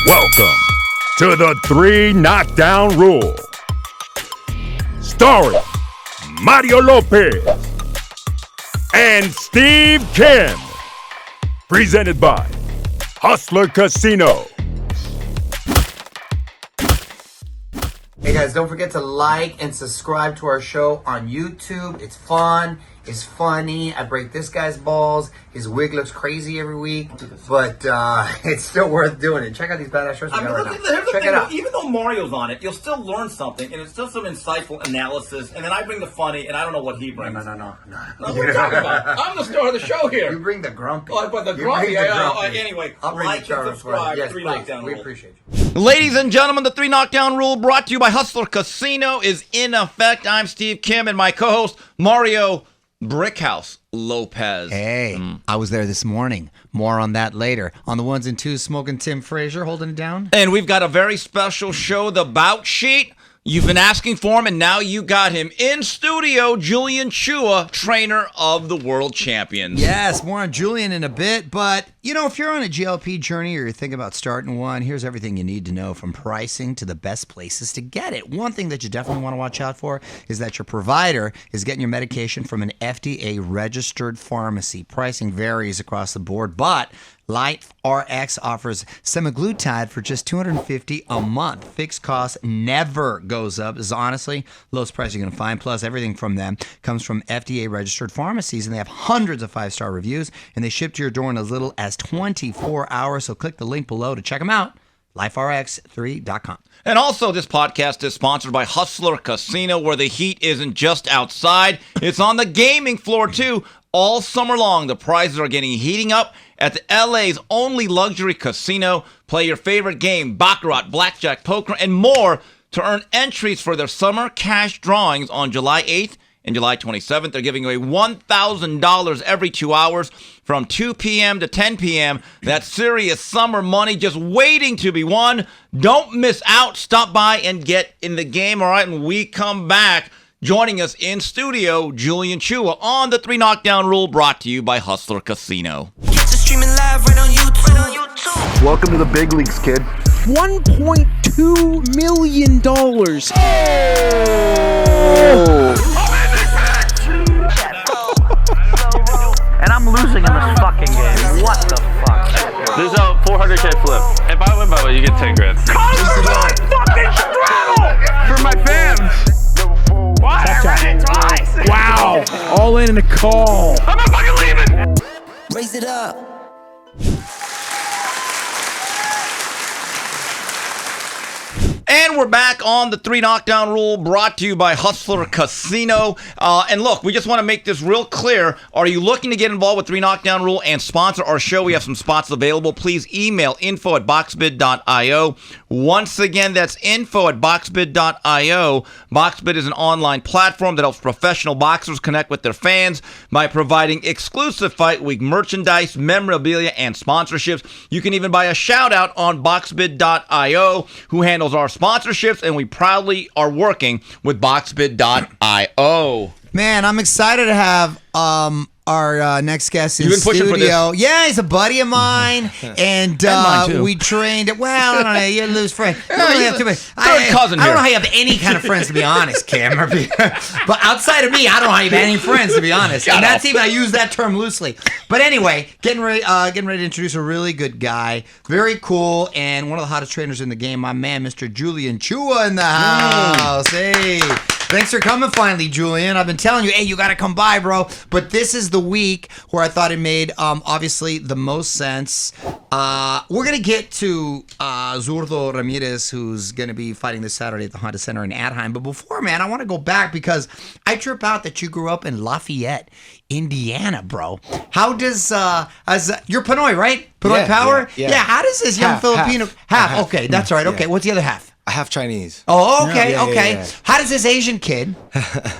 Welcome to the 3 Knockdown Rule. Starring Mario Lopez and Steve Kim. Presented by Hustler Casino. Hey guys, don't forget to like and subscribe to our show on YouTube. It's fun. It's funny. I break this guy's balls. His wig looks crazy every week, but it's still worth doing it. Check out these badass shirts we got right now. Check it out. Even though Mario's on it, you'll still learn something, and it's still some insightful analysis. And then I bring the funny, and I don't know what he brings. No. What are you talking about? I'm the star of the show here. You bring the grumpy. Oh, but the grumpy. Anyway, like and subscribe. Yes, 3 please. Knockdown Rule. We appreciate you. Ladies and gentlemen, the 3 Knockdown Rule brought to you by Hustler Casino is in effect. I'm Steve Kim and my co-host, Mario Brickhouse Lopez. Hey, I was there this morning. More on that later. On the ones and twos, smoking Tim Frazier, holding it down. And we've got a very special show, the Bout Sheet. You've been asking for him, and now you got him in studio, Julian Chua, trainer of the world champions. Yes, more on Julian in a bit, but, you know, if you're on a GLP journey or you're thinking about starting one, here's everything you need to know from pricing to the best places to get it. One thing that you definitely want to watch out for is that your provider is getting your medication from an FDA-registered pharmacy. Pricing varies across the board, but LifeRx offers semaglutide for just $250 a month. Fixed cost never goes up. This is honestly lowest price you're going to find. Plus, everything from them comes from FDA-registered pharmacies, and they have hundreds of 5-star reviews, and they ship to your door in as little as 24 hours. So click the link below to check them out. LifeRx3.com. And also, this podcast is sponsored by Hustler Casino, where the heat isn't just outside, it's on the gaming floor, too. All summer long, the prizes are heating up at the LA's only luxury casino. Play your favorite game, baccarat, blackjack, poker, and more to earn entries for their summer cash drawings on July 8th and July 27th. They're giving away $1,000 every 2 hours from 2 p.m. to 10 p.m. That's serious summer money just waiting to be won. Don't miss out. Stop by and get in the game, all right? And we come back. Joining us in studio, Julian Chua on the 3 Knockdown Rule, brought to you by Hustler Casino. Streaming live right on YouTube. Welcome to the big leagues, kid. $1.2 million. And I'm losing in this fucking game. What the fuck? This is a 400K flip. If I win by way, you get 10 grand. Fucking straddle! For my fans! What? I read it twice! Wow. All in a call. I'm not fucking leaving! Raise it up. And we're back on the 3 Knockdown Rule, brought to you by Hustler Casino. And look, we just want to make this real clear. Are you looking to get involved with 3 Knockdown Rule and sponsor our show? We have some spots available. Please email info@boxbid.io. Once again, that's info@boxbid.io. Boxbid is an online platform that helps professional boxers connect with their fans by providing exclusive Fight Week merchandise, memorabilia, and sponsorships. You can even buy a shout-out on boxbid.io, who handles our sponsorships, and we proudly are working with boxbid.io. Man, I'm excited to have our next guest in You've been pushing for studio. this. Yeah, he's a buddy of mine, and mine too. we trained. Well, I don't know. You lose friends. You don't really have too many. cousin I don't here. know how you have any kind of friends, to be honest, Cam. But outside of me, I don't know how you have any friends, to be honest. And that's even, I use that term loosely. But anyway, getting ready to introduce a really good guy, very cool, and one of the hottest trainers in the game. My man, Mr. Julian Chua, in the house. Hey. Thanks for coming finally, Julian. I've been telling you, hey, you got to come by, bro. But this is the week where I thought it made, obviously, the most sense. We're going to get to Zurdo Ramirez, who's going to be fighting this Saturday at the Honda Center in Anaheim. But before, man, I want to go back because I trip out that you grew up in Lafayette, Indiana, bro. How does, you're Pinoy, right? Pinoy Power? Yeah. How does this young Filipino... Half. Okay, that's right. Okay, what's the other half? Half Chinese. Oh, okay, okay. Yeah. How does this Asian kid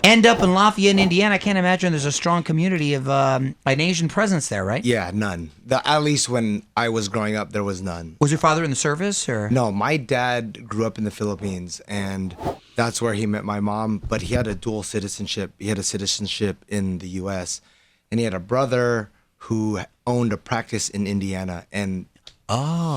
end up in Lafayette, Indiana? I can't imagine there's a strong community of an Asian presence there, right? Yeah, none. At least when I was growing up, there was none. Was your father in the service, or? No, my dad grew up in the Philippines, and that's where he met my mom, but he had a dual citizenship. He had a citizenship in the U.S., and he had a brother who owned a practice in Indiana, and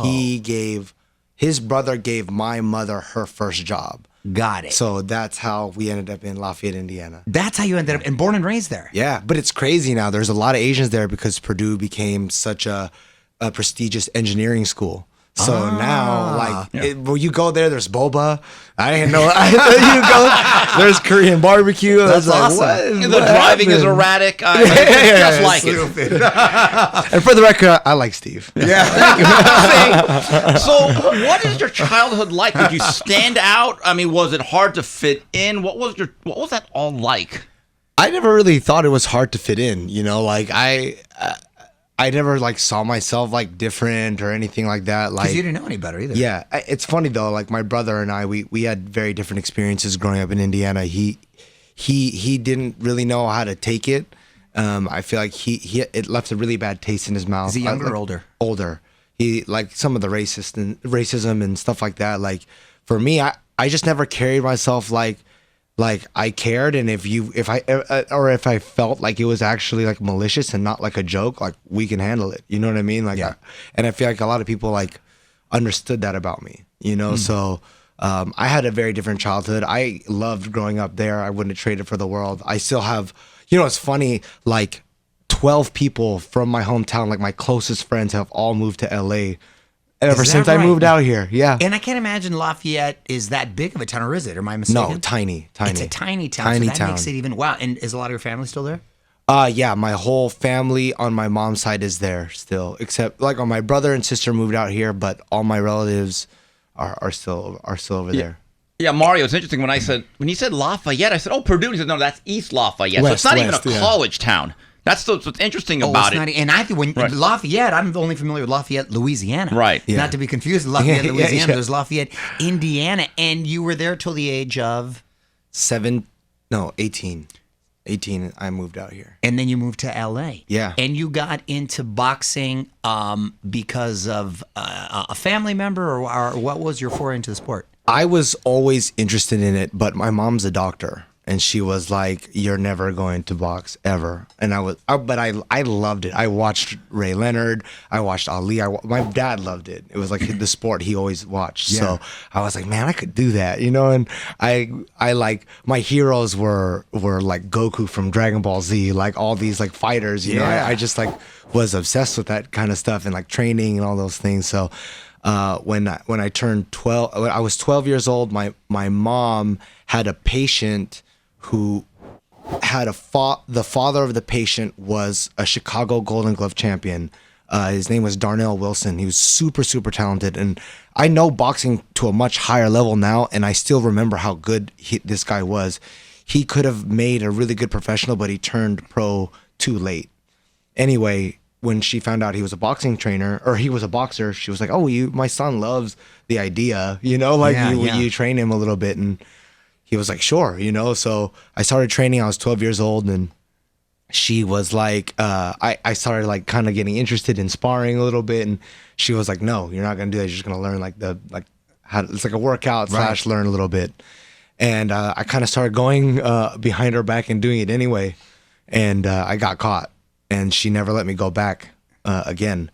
he gave his brother gave my mother her first job. Got it. So that's how we ended up in Lafayette, Indiana. That's how you ended up, and born and raised there. Yeah, but it's crazy now. There's a lot of Asians there because Purdue became such a prestigious engineering school. So now, like, when you go there, there's boba. I didn't know. You go, there's Korean barbecue. That's like, awesome. The driving is erratic. Just like it. And for the record, I like Steve. Yeah. So, what is your childhood like? Did you stand out? I mean, was it hard to fit in? What was that all like? I never really thought it was hard to fit in. You know, like I never like saw myself like different or anything like that. Like, because you didn't know any better either. Yeah, it's funny though. Like my brother and I, we had very different experiences growing up in Indiana. He didn't really know how to take it. I feel like it left a really bad taste in his mouth. Is he younger or older? Older. He like some of the racism and stuff like that. Like for me, I just never carried myself like I cared, and if I felt like it was actually like malicious and not like a joke, like we can handle it. You know what I mean? Like, yeah. And I feel like a lot of people like understood that about me. You know, so I had a very different childhood. I loved growing up there. I wouldn't trade it for the world. I still have. You know, it's funny. Like 12 people from my hometown, like my closest friends, have all moved to LA. Ever since I moved out here, yeah. And I can't imagine Lafayette is that big of a town, or is it? Or am I mistaken? No, tiny. It's a tiny town. Tiny so that town. makes it even. Wow. And is a lot of your family still there? Yeah, my whole family on my mom's side is there still, except like on my brother and sister moved out here, but all my relatives are still over there. Yeah, Mario, it's interesting when you said Lafayette, I said, oh, Purdue. He said, no, that's East Lafayette. So it's not even a college town. That's what's interesting about it. And I think Lafayette, I'm only familiar with Lafayette, Louisiana. Right. Yeah. Not to be confused with Lafayette, Louisiana. Yeah. There's Lafayette, Indiana. And you were there till the age of? 18. 18, I moved out here. And then you moved to L.A. Yeah. And you got into boxing because of a family member, or what was your foray into the sport? I was always interested in it, but my mom's a doctor. And she was like, "You're never going to box ever." And but I loved it. I watched Ray Leonard. I watched Ali. My dad loved it. It was like the sport he always watched. Yeah. So I was like, man, I could do that, you know. And I like my heroes were like Goku from Dragon Ball Z, like all these like fighters. You know, I just like was obsessed with that kind of stuff and like training and all those things. So when I turned 12, when I was 12 years old. My mom had a patient who had the father of the patient was a Chicago Golden Glove champion. His name was Darnell Wilson. He was super, super talented. And I know boxing to a much higher level now, and I still remember how good this guy was. He could have made a really good professional, but he turned pro too late. Anyway, when she found out he was a boxing trainer, or he was a boxer, she was like, oh, my son loves the idea, you know, like you train him a little bit. And he was like, sure, you know. So I started training. I was 12 years old, and she was like, I started like kind of getting interested in sparring a little bit, and she was like, no, you're not gonna do that. You're just gonna learn how it's like a workout / learn a little bit. And I kind of started going behind her back and doing it anyway, and I got caught, and she never let me go back again.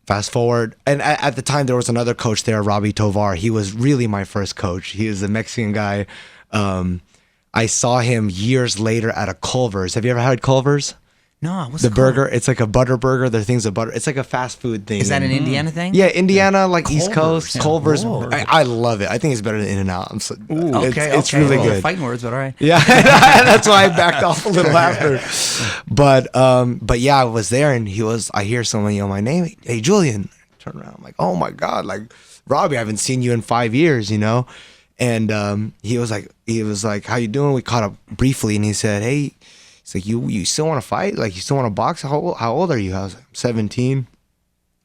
Fast forward, and at the time there was another coach there, Robbie Tovar. He was really my first coach. He was a Mexican guy. I saw him years later at a Culver's. Have you ever had Culver's? No, what's the burger? It's like a butter burger. They're things of butter. It's like a fast food thing. Is that an Indiana thing? Yeah, Indiana, like Culver's. East Coast. Yeah. Culver's. Whoa. I love it. I think it's better than In-N-Out. It's really well, good. Fighting words, but all right. Yeah, that's why I backed off a little after. But yeah, I was there, and I hear someone yell my name. Hey, Julian. I turn around. I'm like, oh my God, like Robbie, I haven't seen you in 5 years, you know. And he was like, how you doing? We caught up briefly, and he said, hey, he's like, you still want to fight? Like, you still want to box? How old are you? I was like, 17.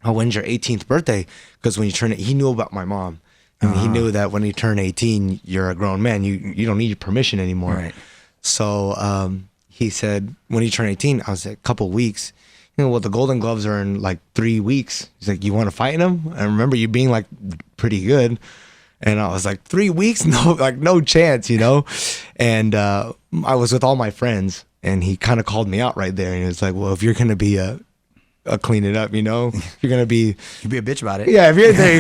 Oh, when's your 18th birthday? Because when you turn it, he knew about my mom. And he knew that when you turn 18, you're a grown man. You don't need permission anymore. Right. So he said, when you turn 18, I was like, a couple weeks. You know, well, the Golden Gloves are in like 3 weeks. He's like, you want to fight in them? I remember you being like pretty good. And I was like, 3 weeks? No, like no chance, you know? And I was with all my friends, and he kind of called me out right there. And he was like, well, if you're going to be a clean it up. If you're gonna be, You'd be a bitch about it. yeah, there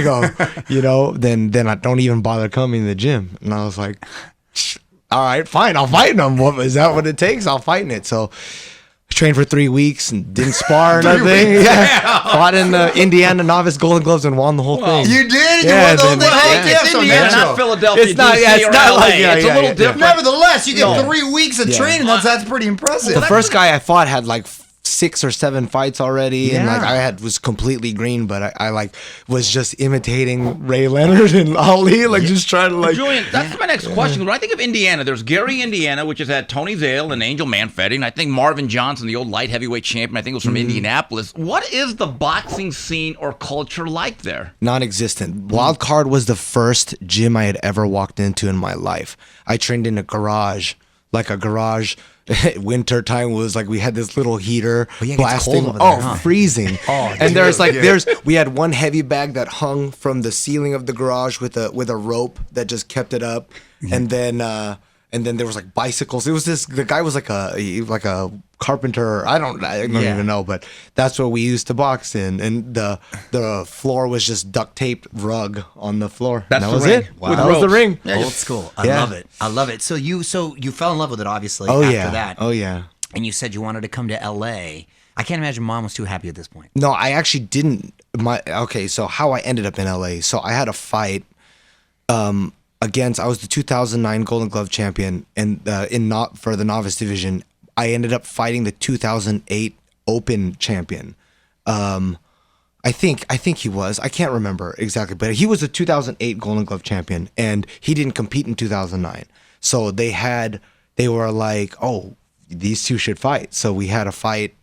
you go. Then I don't even bother coming to the gym. And I was like, all right, fine, I'll fight him. What is that? What it takes? I'll fight in it. So. Trained for 3 weeks and didn't spar or nothing. Yeah. Fought in the Indiana Novice Golden Gloves and won the whole thing. You did? Yeah, You won the whole thing? It's Indiana, not Philadelphia, It's not- DC, yeah, it's or not LA. like- yeah, it's yeah, a little yeah. different. Nevertheless, you get No. 3 weeks of training. That's pretty impressive. The first guy I fought had like 6 or 7 fights already, and Yeah. like was completely green, but I like was just imitating Ray Leonard and Ali, like just trying to like. Julian, that's my next question. When I think of Indiana, there's Gary, Indiana, which has had Tony Zale and Angel Manfredi, and I think Marvin Johnson, the old light heavyweight champion, I think was from Indianapolis. What is the boxing scene or culture like there? Non-existent. Wild Card was the first gym I had ever walked into in my life. I trained in a garage. Winter time was like we had this little heater yeah, it gets blasting. cold over there, huh? Freezing. And there's like we had one heavy bag that hung from the ceiling of the garage with a rope that just kept it up, and then there was like bicycles. It was the guy was like a carpenter. I don't even know, but that's what we used to box in, and the floor was just duct taped rug on the floor. That's that the was ring. it. With That was the ropes. ring. Old school. I Yeah. love it. I love it. So you fell in love with it, obviously, Oh after yeah. that. Oh yeah. And you said you wanted to come to LA. I can't imagine Mom was too happy at this point. No, I actually didn't. So how I ended up in LA. So I had a fight against. I was the 2009 Golden Glove champion, and for the novice division, I ended up fighting the 2008 Open champion. I think he was. I can't remember exactly, but he was the 2008 Golden Glove champion, and he didn't compete in 2009. So they were like, oh, these two should fight. So we had a fight.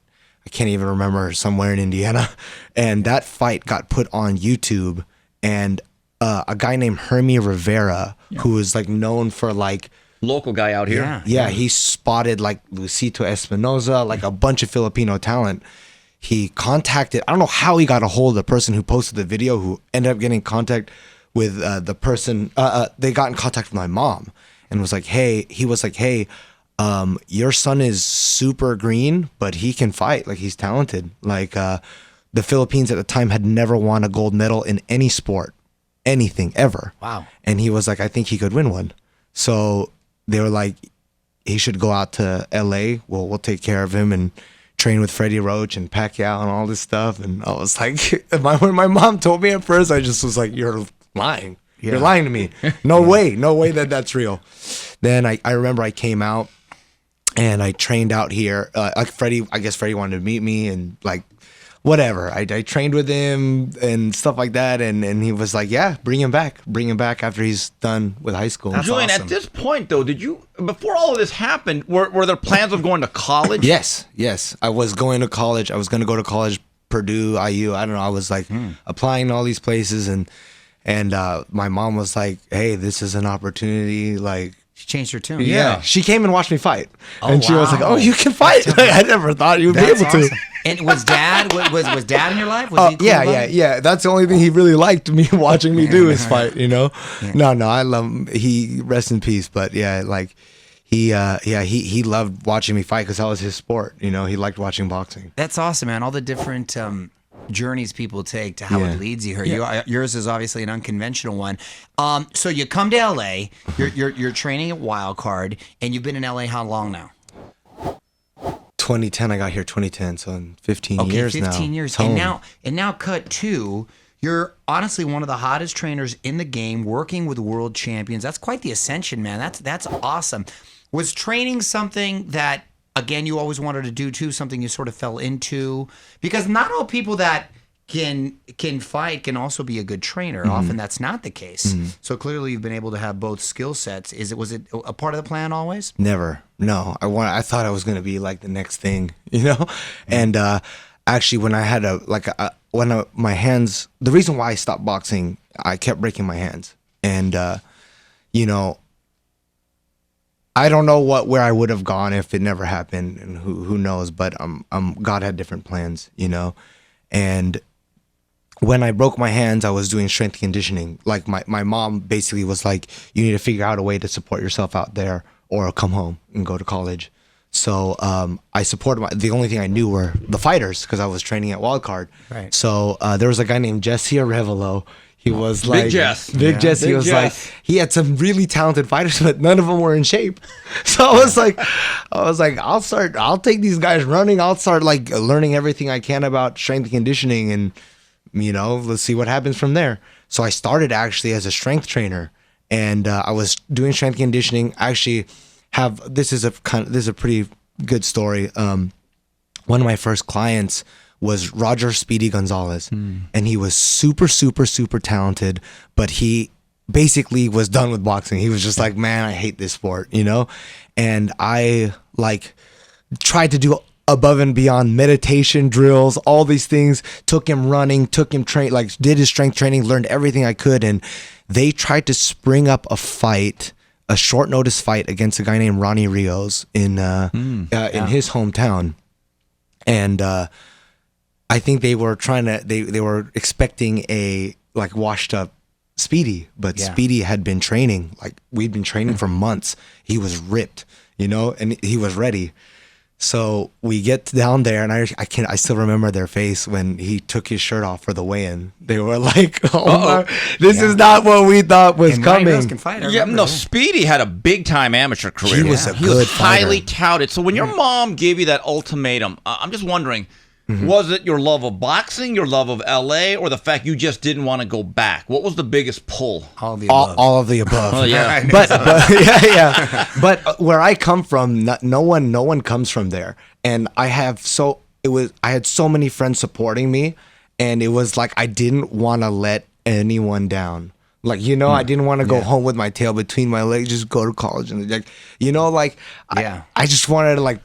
I can't even remember, somewhere in Indiana, and that fight got put on YouTube, and a guy named Hermie Rivera, who is like known for like Local guy out here. yeah, he spotted like Lucito Espinoza, like a bunch of Filipino talent. He contacted, I don't know how he got a hold of the person who posted the video, who ended up getting in contact with the person. They got in contact with my mom and was like, hey, your son is super green, but he can fight. Like, he's talented. Like, the Philippines at the time had never won a gold medal in any sport, anything ever. Wow. And he was like, I think he could win one. So they were like, he should go out to LA. We'll take care of him and train with Freddie Roach and Pacquiao and all this stuff. And I was like, when my mom told me at first, I just was like, you're lying. You're lying to me. No way that's real. Then I remember I came out and I trained out here. I guess Freddie wanted to meet me, and like, whatever. I trained with him and stuff like that, and he was like, yeah, bring him back after he's done with high school. Julian, awesome. at this point, though, before all of this happened, were there plans of going to college? Yes. I was going to college. I was going to go to college, Purdue, IU. I don't know. I was like applying to all these places, and my mom was like, hey, this is an opportunity. Like, She changed her tune. yeah. She came and watched me fight, Oh, and she was like, wow. oh, you can fight. Like, I never thought you would be That's able to. awesome. And was Dad was Dad in your life? Was he cool about it? Yeah. That's the only thing he really liked me watching me do is fight. No, I love him. He rest in peace. But yeah, like he loved watching me fight because that was his sport. He liked watching boxing. That's awesome, man. All the different journeys people take to how it leads you here. Yours is obviously an unconventional one. So you come to LA. You're training at Wild Card, and you've been in LA how long now? 2010, I got here 2010, so in 15 years now. 15 years. It's home. And now cut to, you're honestly one of the hottest trainers in the game, working with world champions. That's quite the ascension, man. That's awesome. Was training something that, again, you always wanted to do too, something you sort of fell into? Because not all people that can fight can also be a good trainer. Often that's not the case. So clearly you've been able to have both skill sets. Was it a part of the plan always? Never. No. I thought I was going to be like the next thing, And actually, when I had my hands, the reason why I stopped boxing, I kept breaking my hands. And, I don't know where I would have gone if it never happened, and who knows, but God had different plans, And when I broke my hands, I was doing strength conditioning. Like my mom basically was like, you need to figure out a way to support yourself out there or come home and go to college. So I supported the only thing I knew were the fighters because I was training at Wildcard. Right. So there was a guy named Jesse Arevalo. He was like Big Jess. Big Jess. He was like he had some really talented fighters, but none of them were in shape. So I was like, I'll take these guys running. I'll start like learning everything I can about strength and conditioning, and let's see what happens from there. So I started actually as a strength trainer, and I was doing strength conditioning. Actually, this is a pretty good story. One of my first clients was Roger Speedy Gonzalez, and he was super, super, super talented, but he basically was done with boxing. He was just like, man, I hate this sport, and I like tried to do above and beyond meditation drills, all these things, took him running, took him did his strength training, learned everything I could. And they tried to spring up a short notice fight against a guy named Ronnie Rios in his hometown. And I think they were they were expecting a like washed up Speedy, but Speedy had been training, we'd been training for months. He was ripped, and he was ready. So we get down there, and I still remember their face when he took his shirt off for the weigh-in. They were like, this is not what we thought was coming. Speedy had a big-time amateur career. He was a good fighter. Highly touted. So when your mom gave you that ultimatum, I'm just wondering, was it your love of boxing, your love of LA, or the fact you just didn't want to go back? What was the biggest pull? All of the above. All of the above. Oh, yeah. But where I come from, no one comes from there. And I had so many friends supporting me, and it was like I didn't want to let anyone down. I didn't want to go home with my tail between my legs, just go to college and I just wanted to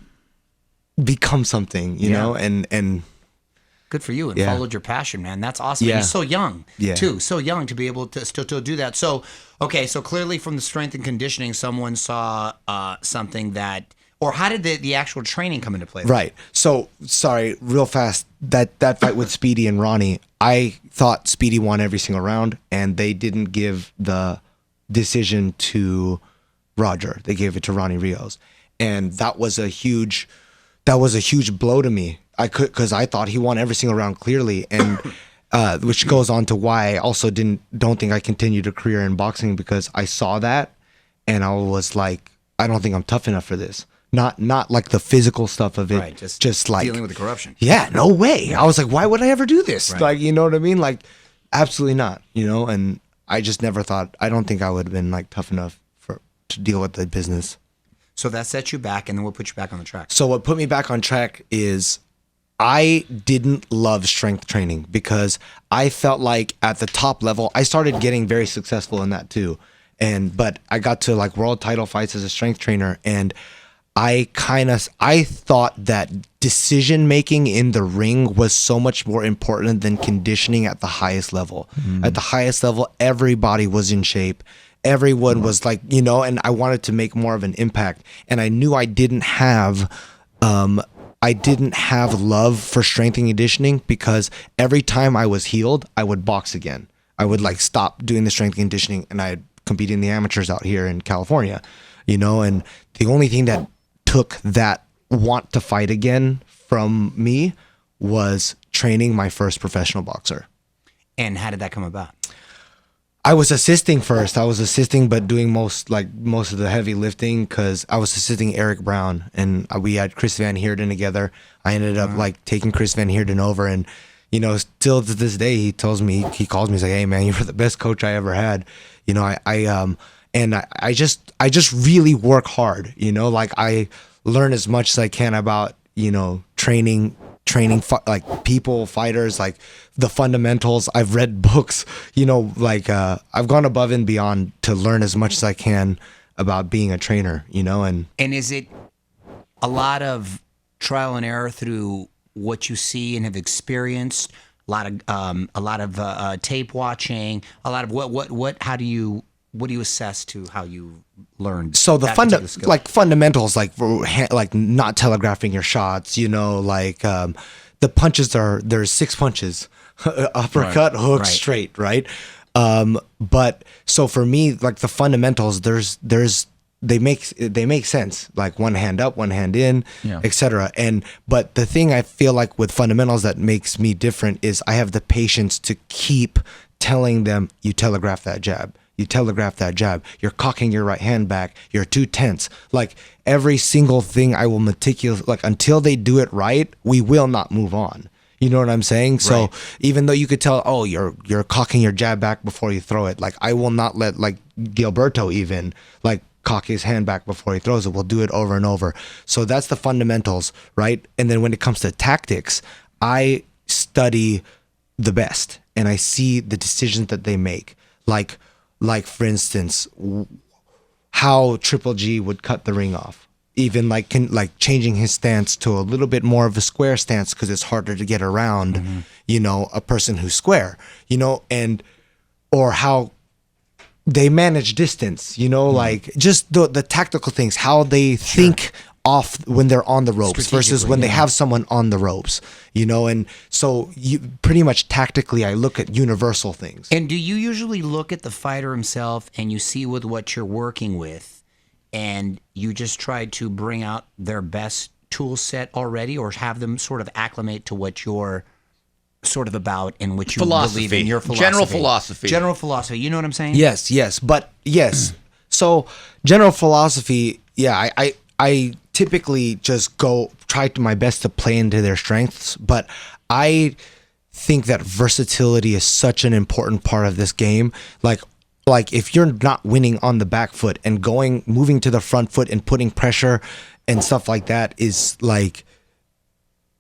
become something, and good for you, and followed your passion, man. That's awesome. And you're so young too, so young to be able to still do that. So clearly from the strength and conditioning, someone saw something that, or how did the actual training come into play? Right. So sorry, real fast, that fight with Speedy and Ronnie, I thought Speedy won every single round, and they didn't give the decision to Roger. They gave it to Ronnie Rios, and that was a huge blow to me. Because I thought he won every single round clearly, and which goes on to why I also don't think I continued a career in boxing, because I saw that and I was like, I don't think I'm tough enough for this. Not like the physical stuff of it, right? Just like dealing with the corruption. Yeah, no way. I was like, why would I ever do this? Right. You know what I mean? Absolutely not. And I just never thought. I don't think I would have been tough enough to deal with the business. So that set you back, and then what put you back on the track? So what put me back on track is I didn't love strength training, because I felt like at the top level, I started getting very successful in that too. But I got to world title fights as a strength trainer, and I thought that decision making in the ring was so much more important than conditioning at the highest level. At the highest level, everybody was in shape. Everyone was and I wanted to make more of an impact. And I knew I didn't have love for strength and conditioning, because every time I was healed, I would box again. I would stop doing the strength and conditioning, and I'd compete in the amateurs out here in California, and the only thing that took that want to fight again from me was training my first professional boxer. And how did that come about? I was assisting first. I was assisting, but doing most of the heavy lifting, because I was assisting Eric Brown, and we had Chris Van Heerden together. I ended up taking Chris Van Heerden over, and still to this day he calls me, he's like, hey man, you were the best coach I ever had. I just really work hard. I learn as much as I can about training people, fighters, the fundamentals. I've read books, I've gone above and beyond to learn as much as I can about being a trainer, and is it a lot of trial and error through what you see and have experienced, a lot of tape watching, a lot of what how do you assess to how you learned? So the fundamentals, not telegraphing your shots, the punches there's 6 punches, uppercut, hook, straight, right? But so for me, the fundamentals, there's they make sense. Like one hand up, one hand in, etc. But the thing I feel like with fundamentals that makes me different is I have the patience to keep telling them, you telegraph that jab. You telegraph that jab. You're cocking your right hand back. You're too tense. Like every single thing I will like until they do it right, we will not move on. You know what I'm saying? So even though you could tell, oh, you're cocking your jab back before you throw it, like I will not let like Gilberto even like cock his hand back before he throws it. We'll do it over and over. So that's the fundamentals, right? And then when it comes to tactics, I study the best and I see the decisions that they make. Like for instance, how Triple G would cut the ring off. Even like changing his stance to a little bit more of a square stance because it's harder to get around, you know, a person who's square, you know, or how they manage distance, you know, like just the tactical things, how they think off when they're on the ropes versus when they have someone on the ropes, you know, and so you pretty much tactically I look at universal things. And do you usually look at the fighter himself and you see with what you're working with? And you just try to bring out their best tool set already, or have them sort of acclimate to what you're sort of about and what you believe in, your philosophy. General philosophy. You know what I'm saying? Yes. So general philosophy, I typically just try to my best to play into their strengths, but I think that versatility is such an important part of this game. Like if you're not winning on the back foot and moving to the front foot and putting pressure and stuff like that is like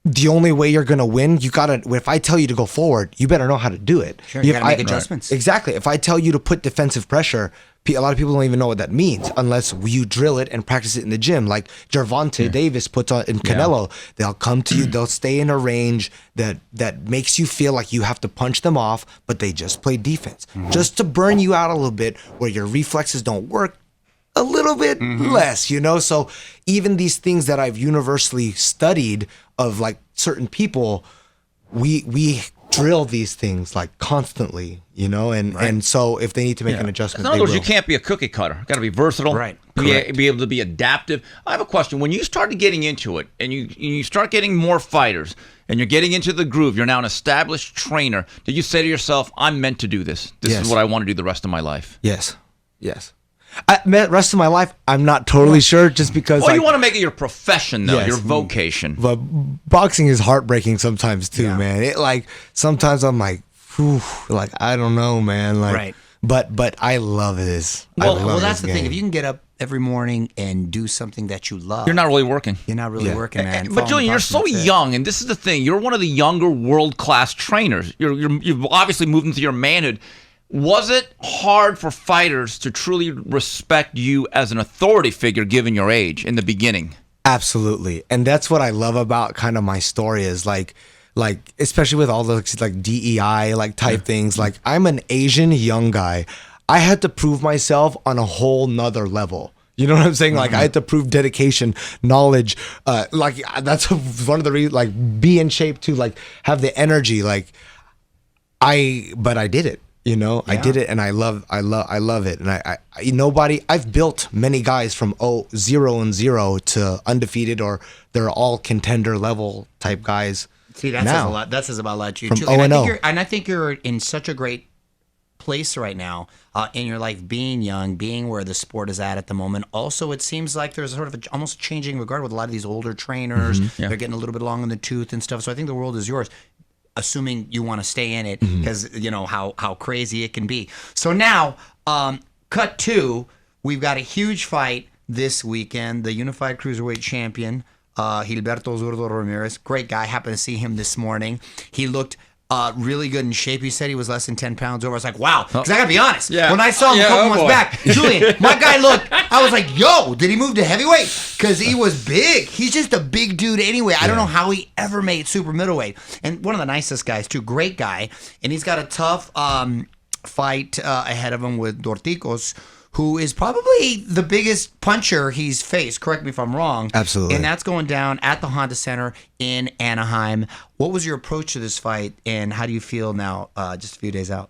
the only way you're going to win. If I tell you to go forward, you better know how to do it. Sure, you got to make adjustments. Exactly. If I tell you to put defensive pressure, a lot of people don't even know what that means unless you drill it and practice it in the gym. Like Gervonta Davis puts on in Canelo, they'll come to you, they'll stay in a range that makes you feel like you have to punch them off, but they just play defense. Just to burn you out a little bit where your reflexes don't work a little bit less, you know? So even these things that I've universally studied of like certain people, we drill these things like constantly, you know, and so if they need to make an adjustment, in other words, you can't be a cookie cutter. Got to be versatile, right? Be able to be adaptive. I have a question. When you started getting into it, and you start getting more fighters, and you're getting into the groove, you're now an established trainer. Did you say to yourself, "I'm meant to do this. This is what I want to do the rest of my life"? Yes. Rest of my life, I'm not totally sure, just because. Well, you want to make it your profession, though, your vocation. But boxing is heartbreaking sometimes too, man. It like sometimes I'm like, whew, like I don't know, man. Like, but I love this. Well, that's the thing. If you can get up every morning and do something that you love, you're not really working. You're not really working, man. But Julian, you're so young, and this is the thing. You're one of the younger world-class trainers. You've obviously moved into your manhood. Was it hard for fighters to truly respect you as an authority figure given your age in the beginning? Absolutely. And that's what I love about kind of my story is like especially with all the like DEI like type things. Like I'm an Asian young guy. I had to prove myself on a whole nother level. You know what I'm saying? Like I had to prove dedication, knowledge. Like that's one of the reasons. Like be in shape to like have the energy. But I did it. You know, I did it, and I love it, and I've built many guys from 0-0 to undefeated, or they're all contender level type guys. See, that says a lot. That says about a lot. From 0-0. And I think you're in such a great place right now in your life, being young, being where the sport is at the moment. Also, it seems like there's sort of almost changing regard with a lot of these older trainers. They're getting a little bit long in the tooth and stuff. So I think the world is yours, assuming you want to stay in it, because you know how crazy it can be. So now, cut to, we've got a huge fight this weekend. The unified cruiserweight champion, Gilberto Zurdo Ramirez, great guy. Happened to see him this morning. He looked really good in shape. He said he was less than 10 pounds over. I was like, wow. Because I got to be honest. When I saw him a couple months back, Julian, my guy looked, I was like, yo, did he move to heavyweight? Because he was big. He's just a big dude anyway. I don't know how he ever made super middleweight. And one of the nicest guys, too. Great guy. And he's got a tough fight ahead of him with Dorticos, who is probably the biggest puncher he's faced. Correct me if I'm wrong. Absolutely. And that's going down at the Honda Center in Anaheim. What was your approach to this fight, and how do you feel now, just a few days out?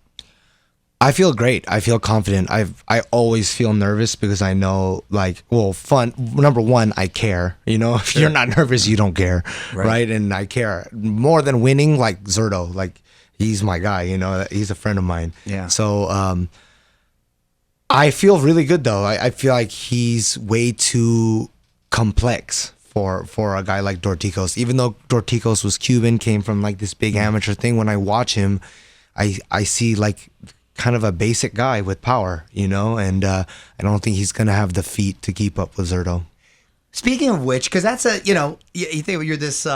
I feel great. I feel confident. I always feel nervous because I know, like, well, fun. Number one, I care. You know, if you're not nervous, you don't care, right? And I care more than winning. Like Zurdo, like he's my guy. You know, he's a friend of mine. Yeah. So I feel really good though. I feel like he's way too complex for a guy like Dorticos. Even though Dorticos was Cuban, came from like this big amateur thing. When I watch him, I see like kind of a basic guy with power, you know, and I don't think he's gonna have the feet to keep up with Zurdo. Speaking of which, because that's a, you know, you think you're this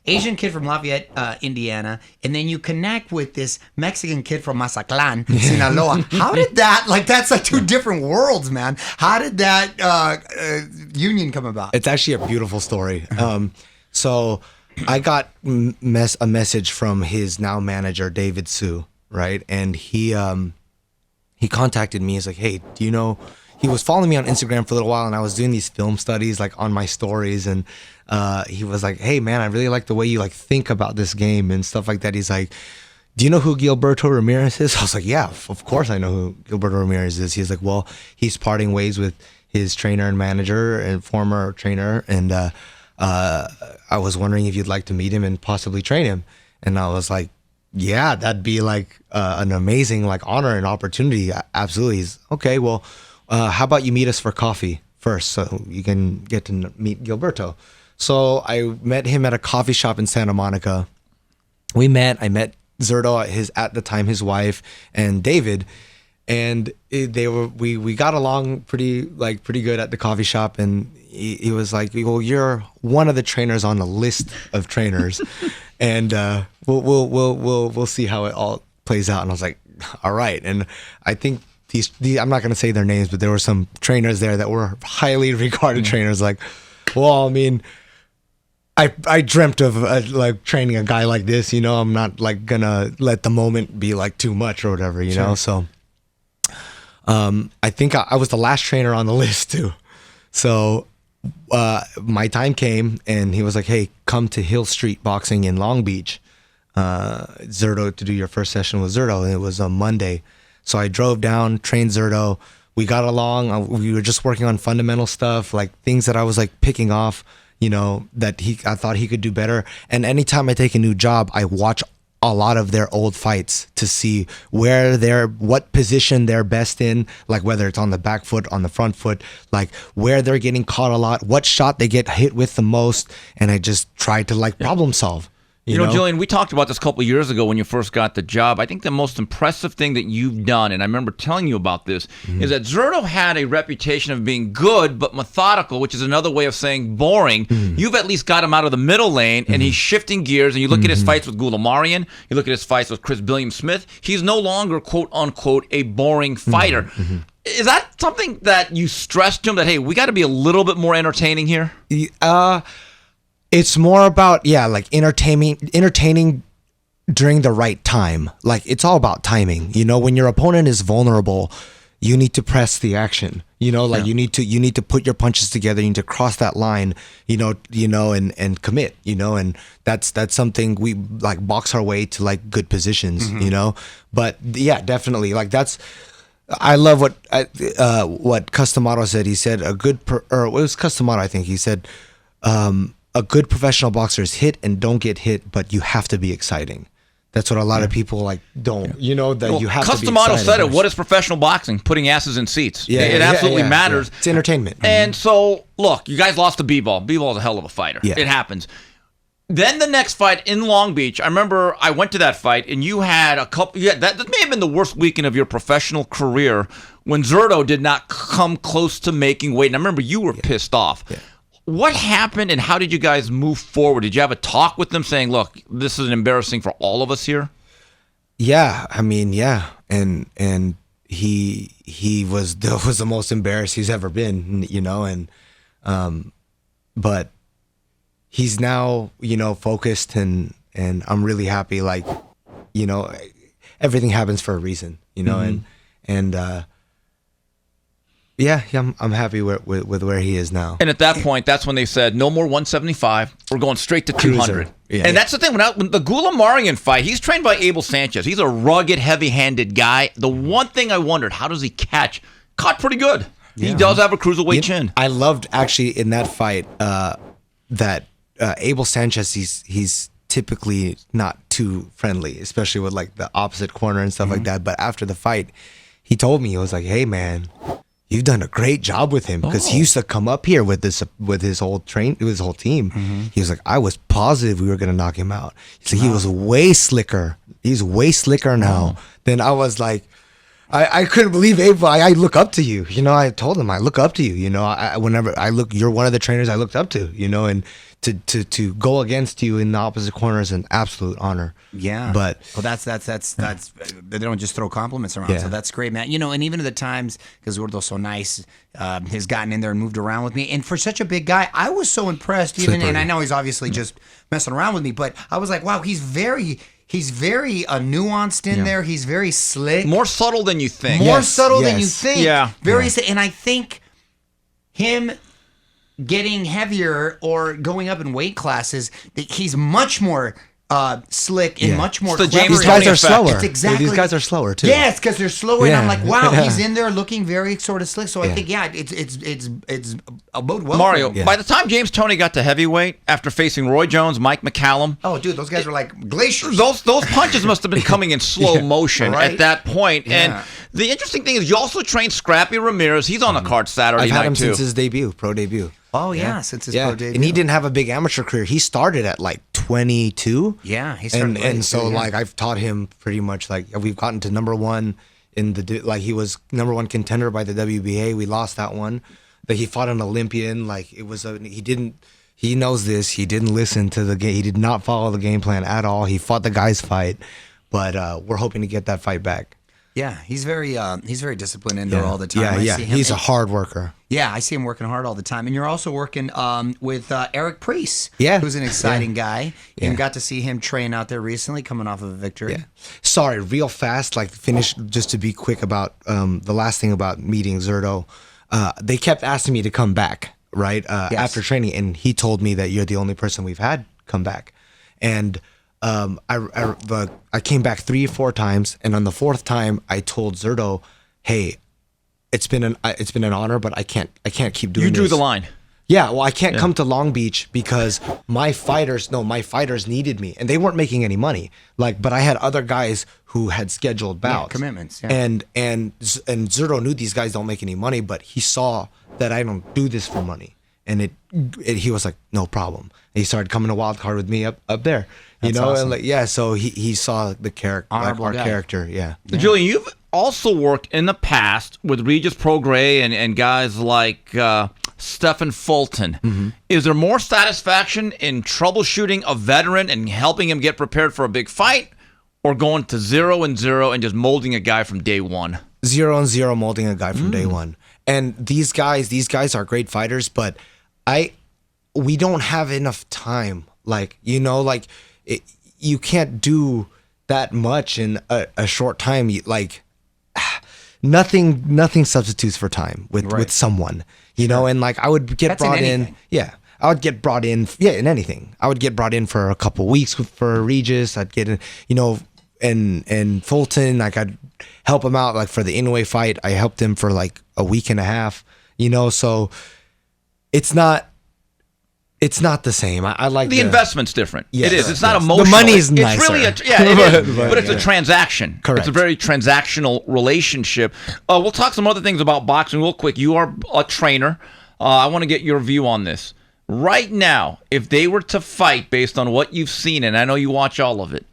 Asian kid from Lafayette, Indiana, and then you connect with this Mexican kid from Mazatlan, Sinaloa. How did that, like, that's like two different worlds, man. How did that union come about? It's actually a beautiful story. So I got a message from his now manager, David Sue, right? And he contacted me. He's like, hey, do you know, he was following me on Instagram for a little while, and I was doing these film studies like on my stories, and he was like, hey man, I really like the way you like think about this game and stuff like that. He's like, do you know who Gilberto Ramirez is? I was like, yeah, of course I know who Gilberto Ramirez is. He's like, well, he's parting ways with his trainer and manager and former trainer, and I was wondering if you'd like to meet him and possibly train him. And I was like, yeah, that'd be like an amazing like honor and opportunity. Absolutely. He's, okay, well, how about you meet us for coffee first so you can get to meet Gilberto. So I met him at a coffee shop in Santa Monica. I met Zurdo, at the time his wife, and David, and we got along pretty good at the coffee shop. And he was like, well, you're one of the trainers on the list of trainers, and we'll see how it all plays out. And I was like, all right. And I think I'm not going to say their names, but there were some trainers there that were highly regarded trainers. Like, well, I mean, I dreamt of like training a guy like this, you know. I'm not like gonna let the moment be like too much or whatever, you know. So I think I was the last trainer on the list too. So my time came, and he was like, hey, come to Hill Street Boxing in Long Beach, Zurdo, to do your first session with Zurdo. And it was on Monday. So I drove down, trained Zurdo. We got along. We were just working on fundamental stuff, like things that I was like picking off, you know, that I thought he could do better. And anytime I take a new job, I watch a lot of their old fights to see what position they're best in, like whether it's on the back foot, on the front foot, like where they're getting caught a lot, what shot they get hit with the most. And I just try to like problem solve. You know, Julian, we talked about this a couple of years ago when you first got the job. I think the most impressive thing that you've done, and I remember telling you about this, is that Zurdo had a reputation of being good but methodical, which is another way of saying boring. You've at least got him out of the middle lane, and he's shifting gears. And you look at his fights with Gulamarian, you look at his fights with Chris Billiam Smith, he's no longer, quote unquote, a boring fighter. Is that something that you stressed to him, that, hey, we got to be a little bit more entertaining here? It's more about, like entertaining during the right time. Like, it's all about timing. You know, when your opponent is vulnerable, you need to press the action. You know, like you need to put your punches together. You need to cross that line. You know, and commit. You know, and that's something we like box our way to like good positions. You know, but yeah, definitely like that's. I love what Customato said. He said it was Customato. I think he said. A good professional boxer is hit and don't get hit, but you have to be exciting. That's what a lot of people like don't. You know that you have to be exciting. Customato said it. What is professional boxing? Putting asses in seats. It absolutely matters. It's entertainment. And so, look, you guys lost to B-Ball. B-Ball is a hell of a fighter. It happens. Then the next fight in Long Beach, I remember I went to that fight, and you had a couple. That may have been the worst weekend of your professional career when Zurdo did not come close to making weight. And I remember you were pissed off. What happened, and how did you guys move forward? Did you have a talk with them saying, look, this is embarrassing for all of us here? Yeah, I mean, yeah. And he was the most embarrassed he's ever been, you know, and but he's now, you know, focused, and I'm really happy. Like, you know, everything happens for a reason, you know, and Yeah, I'm happy with where he is now. And at that point, that's when they said, no more 175. We're going straight to 200. Yeah. And that's the thing. When the Gulamarian fight, he's trained by Abel Sanchez. He's a rugged, heavy-handed guy. The one thing I wondered, how does he catch? Caught pretty good. Yeah. He does have a cruiserweight chin. I loved, actually, in that fight, that Abel Sanchez, he's typically not too friendly, especially with like the opposite corner and stuff like that. But after the fight, he told me, he was like, hey, man, you've done a great job with him, because he used to come up here with his whole team. He was like, I was positive we were gonna knock him out. So he was way slicker. He's way slicker now than I was. Like, I couldn't believe Abel. I look up to you. You know, I told him I look up to you. You know, whenever I look, you're one of the trainers I looked up to. You know, and to go against you in the opposite corner is an absolute honor. Yeah, but that's they don't just throw compliments around. So that's great, man. You know, and even at the times, because Zurdo's so nice, has gotten in there and moved around with me. And for such a big guy, I was so impressed. Even, and I know he's obviously just messing around with me, but I was like, wow, he's very nuanced in there. He's very slick, more subtle than you think. More subtle than you think. Yeah, very. And I think him getting heavier or going up in weight classes, he's much more slick and much more clever. These guys are slower. Exactly. These guys are slower too. Yes, because they're slower, and I'm like, wow, he's in there looking very sort of slick. So I think, it's a bode well. Mario, for him. by the time James Toney got to heavyweight, after facing Roy Jones, Mike McCallum, oh, dude, those guys were like glaciers. Those punches must have been coming in slow motion at that point. Yeah. And the interesting thing is, you also trained Scrappy Ramirez. He's on the card Saturday I've had night him too. since his pro debut. Oh yeah, since his pro debut. And he didn't have a big amateur career. He started at like 22. Yeah, he started and so like I've taught him pretty much, like we've gotten to number one in the, like he was number one contender by the WBA. We lost that one. But he fought an Olympian. Like it was he knows this. He didn't listen to the game. He did not follow the game plan at all. He fought the guy's fight, but we're hoping to get that fight back. Yeah, he's very disciplined in there all the time. Yeah, I see him, he's a hard worker. Yeah, I see him working hard all the time. And you're also working with Eric Priest, yeah, who's an exciting guy. And got to see him train out there recently, coming off of a victory. Yeah. Sorry, real fast, like finish, just to be quick about the last thing about meeting Zurdo. They kept asking me to come back, right, after training, and he told me that you're the only person we've had come back. And I came back 3 or 4 times, and on the 4th time, I told Zurdo, "Hey, it's been an honor, but I can't keep doing this." You drew the line. Yeah, well, I can't come to Long Beach because my fighters needed me, and they weren't making any money. Like, but I had other guys who had scheduled bouts, commitments, and Zurdo knew these guys don't make any money, but he saw that I don't do this for money, and he was like, no problem. And he started coming to Wild Card with me up there. That's awesome. And like, so he saw the character, honorable our guy. character, Julian, you've also worked in the past with Regis Prograis and guys like Stephen Fulton. Mm-hmm. Is there more satisfaction in troubleshooting a veteran and helping him get prepared for a big fight, or going to 0-0 and just molding a guy from day one? 0-0 molding a guy from day one. And these guys are great fighters, but we don't have enough time. Like, you can't do that much in a short time. Like, nothing substitutes for time with someone, know. And like, I would get brought in. Yeah, I would get brought in. Yeah, in anything. I would get brought in for a couple weeks for Regis. I'd get in, and Fulton. Like, I'd help him out. Like for the Inoue fight, I helped him for like a week and a half. So it's not the same. I like the investment's different. Yes, it is. It's not emotional. The money's nicer. It's really it is, but it's a transaction. Correct. It's a very transactional relationship. We'll talk some other things about boxing real quick. You are a trainer. I want to get your view on this. Right now, if they were to fight based on what you've seen, and I know you watch all of it,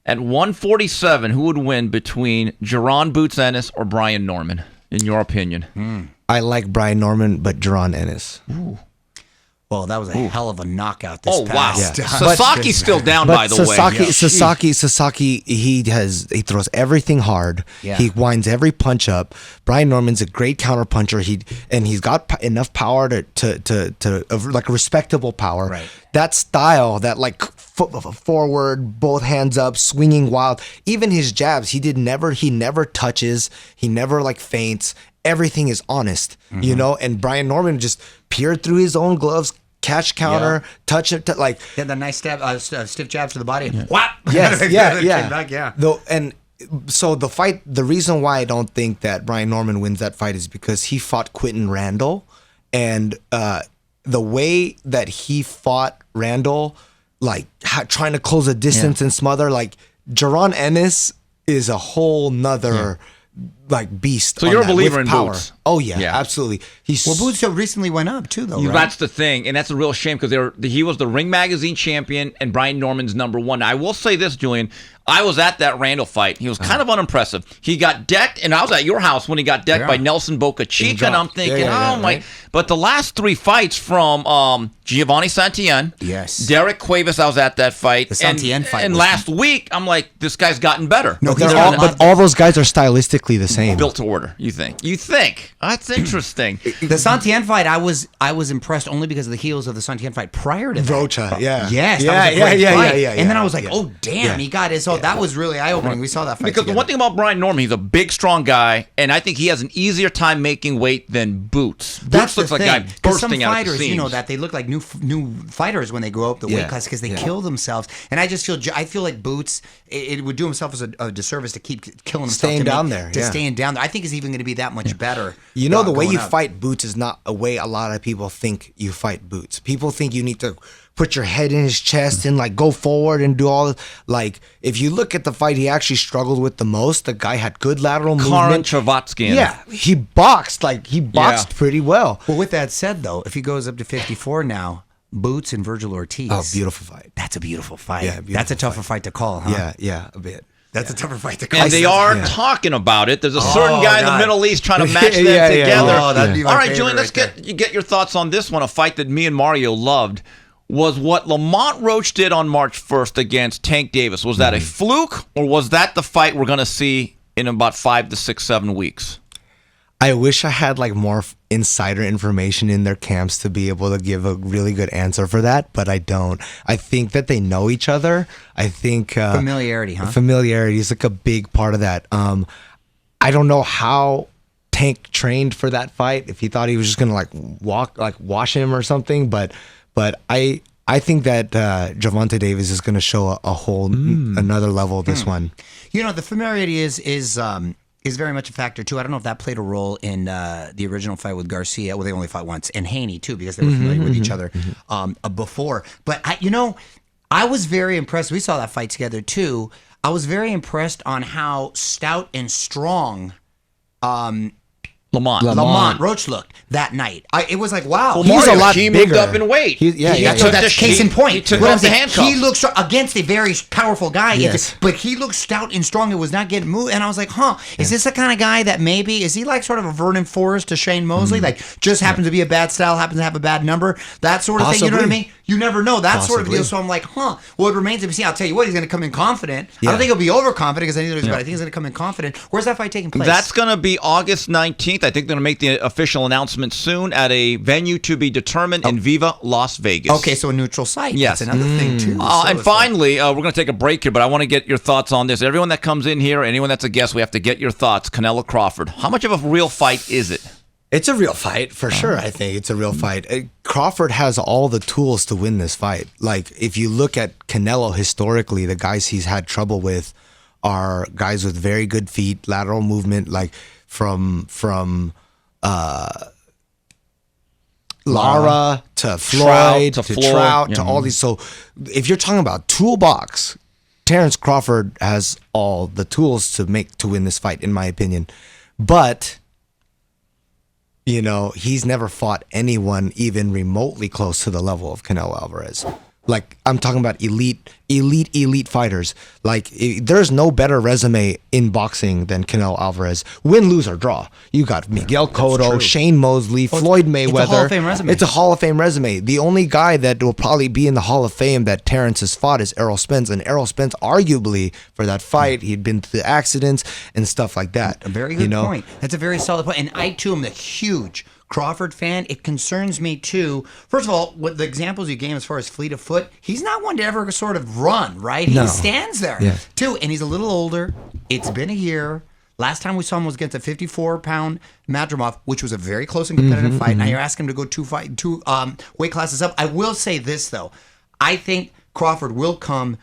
at 147, who would win between Jaron Boots Ennis or Brian Norman, in your opinion? I like Brian Norman, but Jaron Ennis. Ooh. Well, that was a hell of a knockout this past. Yeah. Sasaki's still down, by the way. Sasaki, he throws everything hard. Yeah. He winds every punch up. Brian Norman's a great counter puncher. He's got enough power to like a respectable power. Right. That style, that like forward, both hands up, swinging wild. Even his jabs, he never touches, he never like feints. Everything is honest, you know. And Brian Norman just peered through his own gloves, catch counter, touch it, like yeah, the nice stiff jabs to the body. What? Yes, yeah. Back, yeah. Though, and so the fight, the reason why I don't think that Brian Norman wins that fight is because he fought Quentin Randall, and the way that he fought Randall, like trying to close a distance and smother, like Jaron Ennis is a whole nother like beast. So on you're a that, believer with in power. Boots? Oh yeah, absolutely. Well, Boots recently went up too, though. Right? That's the thing, and that's a real shame because he was the Ring Magazine champion, and Brian Norman's #1. Now, I will say this, Julian. I was at that Randall fight. He was kind of unimpressive. He got decked, and I was at your house when he got decked by Nelson Boca Chica, and I'm thinking, oh my. Right? But the last 3 fights from Giovanni Santillán, Derek Cuevas, I was at that fight. The Santillán fight. And last week, I'm like, this guy's gotten better. No, but all those guys are stylistically the same. Built to order, you think? That's interesting. The Santillán fight, I was impressed only because of the heels of the Santillán fight prior to that. Rocha, Yes, yeah. And then I was like, oh damn, he got it. So that was really eye opening. We saw that fight because the one thing about Brian Norman, he's a big, strong guy, and I think he has an easier time making weight than Boots. That's Boots looks like a guy bursting out of the seams. You know that they look like new fighters when they go up the weight class because they kill themselves. And I feel like Boots, it would do himself as a disservice to keep killing himself. Staying down there. I think he's even going to be that much better. You know, the way you fight Boots is not a way a lot of people think you fight Boots. People think you need to put your head in his chest and like go forward and do all like if you look at the fight he actually struggled with the most. The guy had good lateral movement. Chavatsky. Yeah, he boxed pretty well. Well, with that said though, if he goes up to 54 now, Boots and Virgil Ortiz. Oh, beautiful fight. That's a beautiful fight. Yeah, beautiful that's a tougher fight to call, huh? Yeah, a bit. That's a tougher fight to call. And they are talking about it. There's a certain guy in the Middle East trying to match them together. Oh, that'd be my all right, favorite Julian, let's right get your thoughts on this one. A fight that me and Mario loved was what Lamont Roach did on March 1st against Tank Davis. Was that a fluke, or was that the fight we're going to see in about 5 to 6, 7 weeks? I wish I had like more insider information in their camps to be able to give a really good answer for that, but I don't. I think that they know each other. I think familiarity, huh? Familiarity is like a big part of that. I don't know how Tank trained for that fight. If he thought he was just gonna like wash him or something, but I think that Gervonta Davis is gonna show a whole another level. This one, you know, the familiarity is very much a factor too. I don't know if that played a role in the original fight with Garcia. Well, they only fought once, and Haney too, because they were familiar with each other before. But I was very impressed. We saw that fight together too. I was very impressed on how stout and strong Lamont Roach looked that night. It was like, wow. Well, he was moved up in weight. So that's case in point. He took off the handcuffs. He looked against a very powerful guy, but he looked stout and strong. It was not getting moved. And I was like, is this the kind of guy that maybe, is he like sort of a Vernon Forrest to Shane Mosley? Like, just happens to be a bad style, happens to have a bad number, that sort of thing. You know what I mean? You never know. That sort of deal. So I'm like, well, it remains to be seen. I'll tell you what, he's going to come in confident. I don't think he'll be overconfident because I think he's going to come in confident. Where's that fight taking place? That's going to be August 19th. I think they're going to make the official announcement soon at a venue to be determined in Viva Las Vegas. Okay, so a neutral site. Yes. That's another thing, too. And finally, we're going to take a break here, but I want to get your thoughts on this. Everyone that comes in here, anyone that's a guest, we have to get your thoughts. Canelo Crawford. How much of a real fight is it? It's a real fight, for sure. I think it's a real fight. Crawford has all the tools to win this fight. Like, if you look at Canelo historically, the guys he's had trouble with are guys with very good feet, lateral movement, like from Lara to Floyd to Trout to all these. So if you're talking about toolbox, Terrence Crawford has all the tools to win this fight, in my opinion. But you know, he's never fought anyone even remotely close to the level of Canelo Alvarez. Like, I'm talking about elite fighters. Like, there's no better resume in boxing than Canelo Alvarez. Win, lose, or draw. You got Miguel Cotto, Shane Mosley, Floyd Mayweather. It's a Hall of Fame resume. It's a Hall of Fame resume. The only guy that will probably be in the Hall of Fame that Terrence has fought is Errol Spence. And Errol Spence, arguably, for that fight, he'd been through accidents and stuff like that. A very good point. That's a very solid point. And I, too, am a huge Crawford fan, it concerns me too. First of all, what the examples you gave as far as fleet of foot, he's not one to ever sort of run, right? No. He stands there. Yeah. Too, and he's a little older. It's been a year. Last time we saw him was against a 54-pound Madrimov, which was a very close and competitive fight. Now you're asking him to go two weight classes up. I will say this, though. I think Crawford will come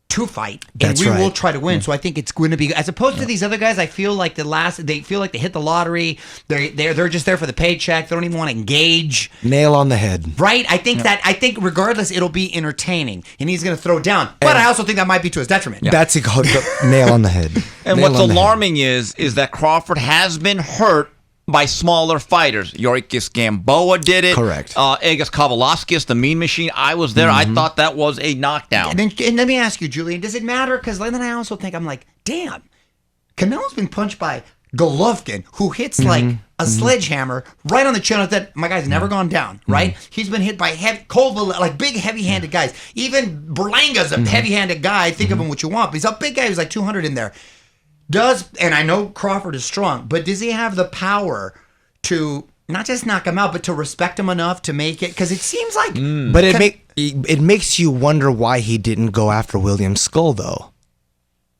to fight, and we will try to win. So I think it's going to be, as opposed to these other guys, I feel like they feel like they hit the lottery. They're just there for the paycheck. They don't even want to engage. Nail on the head. Right? I think regardless, it'll be entertaining, and he's going to throw down. But I also think that might be to his detriment. That's a nail on the head. And what's alarming is that Crawford has been hurt by smaller fighters. Yorikis Gamboa did it. Correct. Egis Kavalaskis, the mean machine. I was there. I thought that was a knockdown. And let me ask you, Julian, does it matter? Because then I also think, I'm like, damn, Canelo's been punched by Golovkin, who hits like a sledgehammer right on the chin. That my guy's never gone down, right? He's been hit by like big, heavy-handed guys. Even Berlanga's a heavy-handed guy. Think of him what you want, but he's a big guy who's like 200 in there. And I know Crawford is strong, but does he have the power to not just knock him out, but to respect him enough to make it? Because it seems like... But it makes you wonder why he didn't go after William Skull, though.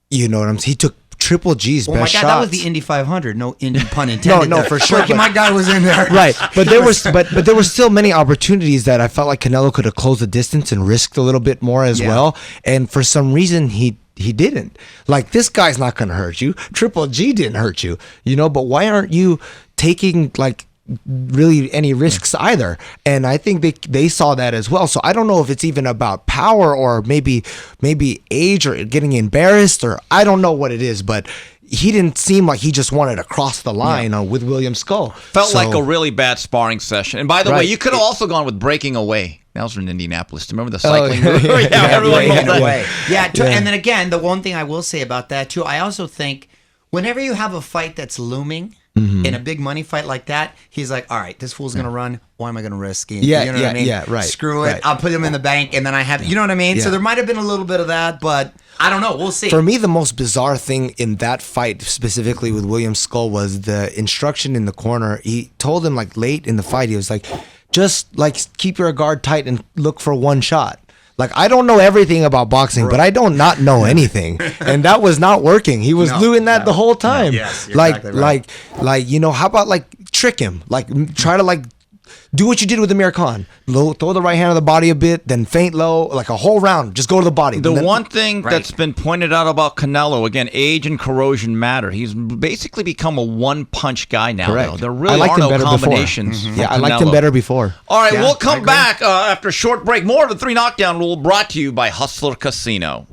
You know what I'm saying? He took Triple G's best shots. That was the Indy 500. No pun intended. No, for sure. My guy was in there. Right, but there were still many opportunities that I felt like Canelo could have closed the distance and risked a little bit more as well. And for some reason, he didn't. Like, this guy's not going to hurt you. Triple G didn't hurt you, but why aren't you taking, like, really any risks either? And I think they saw that as well. So I don't know if it's even about power or maybe age or getting embarrassed, or I don't know what it is, but he didn't seem like he just wanted to cross the line with William Skull. Felt like a really bad sparring session. And by the way, you could have also gone with breaking away. That was in Indianapolis. Do you remember the cycling? Everyone rolled away. And then again, the one thing I will say about that too, I also think whenever you have a fight that's looming, in a big money fight like that, he's like, all right, this fool's going to run. Why am I going to risk it? You know what I mean? Right. Screw it. I'll put him in the bank, and then I have, you know what I mean? So there might have been a little bit of that, but I don't know. We'll see. For me, the most bizarre thing in that fight, specifically with William Skull, was the instruction in the corner. He told him, like, late in the fight, he was like, just, like, keep your guard tight and look for one shot. Like, I don't know everything about boxing, but I don't not know anything. And that was not working. He was doing that the whole time. Yes, you're exactly right. Like, how about, like, trick him? Like, try to, like, do what you did with Amir Khan. Throw the right hand on the body a bit, then feint low, like a whole round. Just go to the body. The one thing that's been pointed out about Canelo, again, age and corrosion matter. He's basically become a one-punch guy now. Though. There really are no combinations. Yeah, I liked him better before. All right, we'll come back after a short break. More of the 3 Knockdown Rule brought to you by Hustler Casino.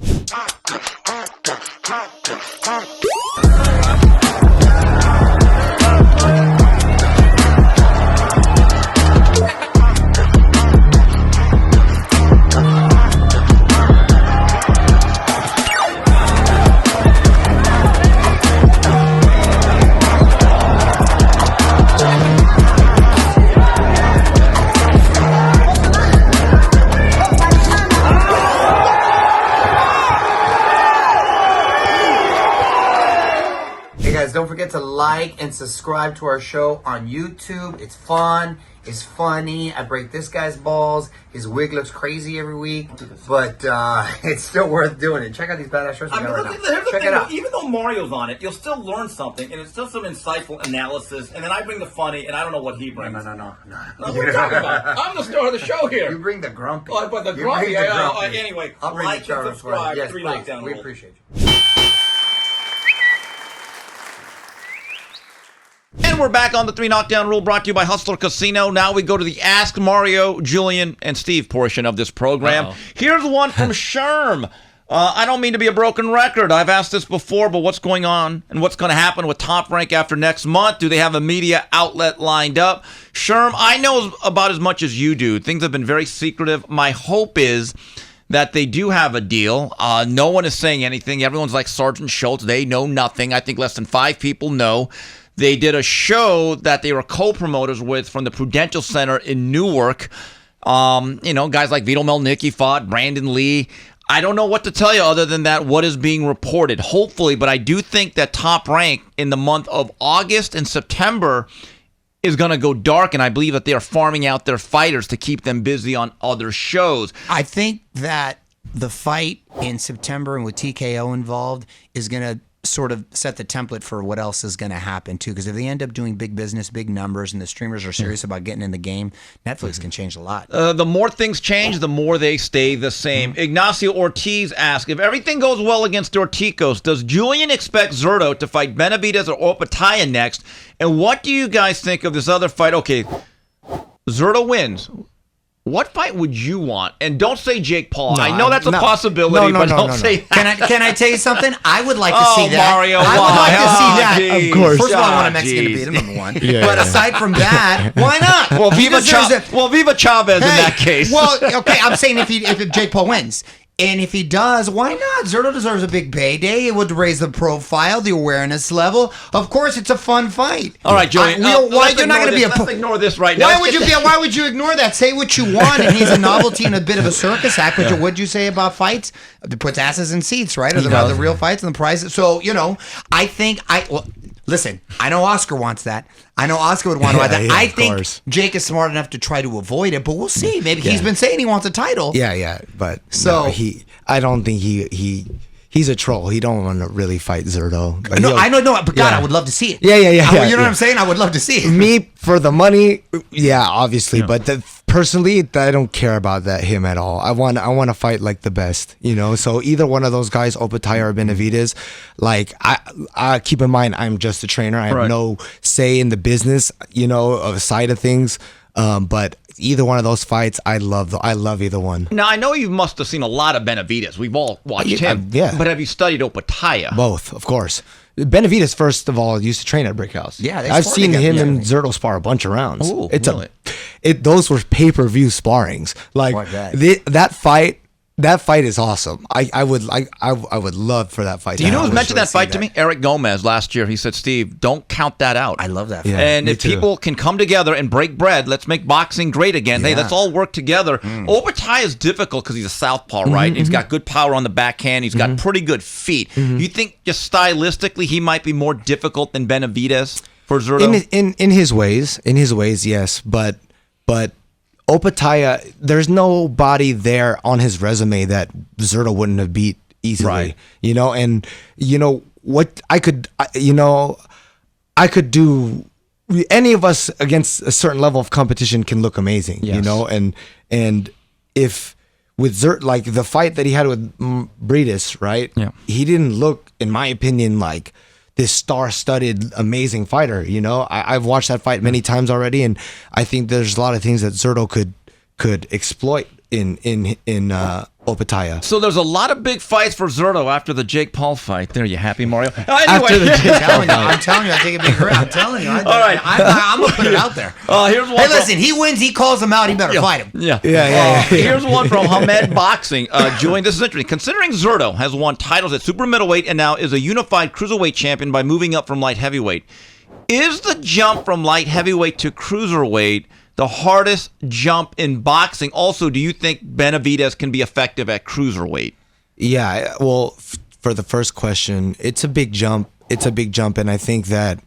Don't forget to like and subscribe to our show on YouTube. It's fun. It's funny. I break this guy's balls. His wig looks crazy every week, but it's still worth doing it. Check out these badass shirts we got right now. Check it out. Even though Mario's on it, you'll still learn something, and it's still some insightful analysis. And then I bring the funny, and I don't know what he brings. No. What are you talking about? I'm the star of the show here. You bring the grumpy. Oh, but the grumpy. Anyway, I'll bring like the and subscribe. Yes, 3 please. Knockdown We Rule. appreciate you. And we're back on the 3 Knockdown Rule brought to you by Hustler Casino. Now we go to the Ask Mario, Julian, and Steve portion of this program. Here's one from Sherm. I don't mean to be a broken record. I've asked this before, but what's going on and what's going to happen with Top Rank after next month? Do they have a media outlet lined up? Sherm, I know about as much as you do. Things have been very secretive. My hope is that they do have a deal. No one is saying anything. Everyone's like Sergeant Schultz. They know nothing. I think less than 5 people know. They did a show that they were co-promoters with from the Prudential Center in Newark. Guys like Vito Melnicki fought, Brandon Lee. I don't know what to tell you other than that what is being reported. Hopefully, but I do think that Top Rank in the month of August and September is going to go dark, and I believe that they are farming out their fighters to keep them busy on other shows. I think that the fight in September and with TKO involved is going to sort of set the template for what else is going to happen too. Because if they end up doing big business, big numbers, and the streamers are serious about getting in the game, Netflix can change a lot. The more things change, the more they stay the same. Ignacio Ortiz asks, if everything goes well against Orticos, does Julian expect Zurdo to fight Benavidez or Opataya next? And what do you guys think of this other fight? Okay, Zurdo wins. What fight would you want? And don't say Jake Paul. I know that's a possibility, but don't say that. Can I tell you something? I would like to see that. Mario, I would like to see that. Geez. Of course. First of all, I want a Mexican to beat him, number one. Yeah, but aside from that, why not? Well, Viva Chavez in that case. Well, okay, I'm saying if Jake Paul wins. And if he does, why not? Zurdo deserves a big payday. It would raise the profile, the awareness level. Of course, it's a fun fight. All right, Julian. You're not going to be Let's ignore this right now. Why would you ignore that? Say what you want. And he's a novelty and a bit of a circus act. But what'd you say about fights? It puts asses in seats, right? Are the real fights and the prizes? So listen, I know Oscar wants that. I know Oscar would want that. I think Jake is smart enough to try to avoid it, but we'll see. Maybe he's been saying he wants a title. Yeah. But I don't think he's a troll. He don't want to really fight Zurdo. But but God, I would love to see it. Yeah. You know what I'm saying? I would love to see it. Me, for the money, obviously. Yeah. But personally, I don't care about him at all. I want to fight like the best, So either one of those guys, Opataya or Benavidez, like I keep in mind, I'm just a trainer. I have no say in the business, of side of things. But either one of those fights, I love either one. Now, I know you must have seen a lot of Benavidez. We've all watched him. Yeah. But have you studied Opataya? Both, of course. Benavidez, first of all, used to train at Brick House. Yeah, I've seen him and Zurdo spar a bunch of rounds. Ooh, really? Those were pay-per-view sparrings. Like that fight is awesome. I would love for that fight. Do you know who's mentioned that fight to me? Eric Gomez last year. He said, Steve, don't count that out. I love that fight. Yeah, and if people can come together and break bread, let's make boxing great again. Hey, let's all work together. Opataya is difficult because he's a southpaw, right? He's got good power on the backhand. He's got pretty good feet. You think just stylistically he might be more difficult than Benavidez for Zurdo? In his ways, yes. But Opataya, there's nobody there on his resume that Zurdo wouldn't have beat easily, and what I could do. Any of us against a certain level of competition can look amazing, and if with Zurdo, like the fight that he had with Briedis, right? Yeah, he didn't look, in my opinion, like this star-studded, amazing fighter. I've watched that fight many times already, and I think there's a lot of things that Zurdo could exploit in Opataya. So there's a lot of big fights for Zurdo after the Jake Paul fight. There, you happy, Mario? Anyway. After the Jake Paul fight. I'm telling you, I think it'd be great. I'm telling you. All right. I'm going to put it out there. Here's one. Hey, listen, he wins, he calls him out, he better fight him. Yeah. Here's one from Hamed Boxing. Julian, this is interesting. Considering Zurdo has won titles at super middleweight and now is a unified cruiserweight champion by moving up from light heavyweight, is the jump from light heavyweight to cruiserweight the hardest jump in boxing? Also, do you think Benavidez can be effective at cruiserweight? Yeah, well, for the first question, it's a big jump. And I think that,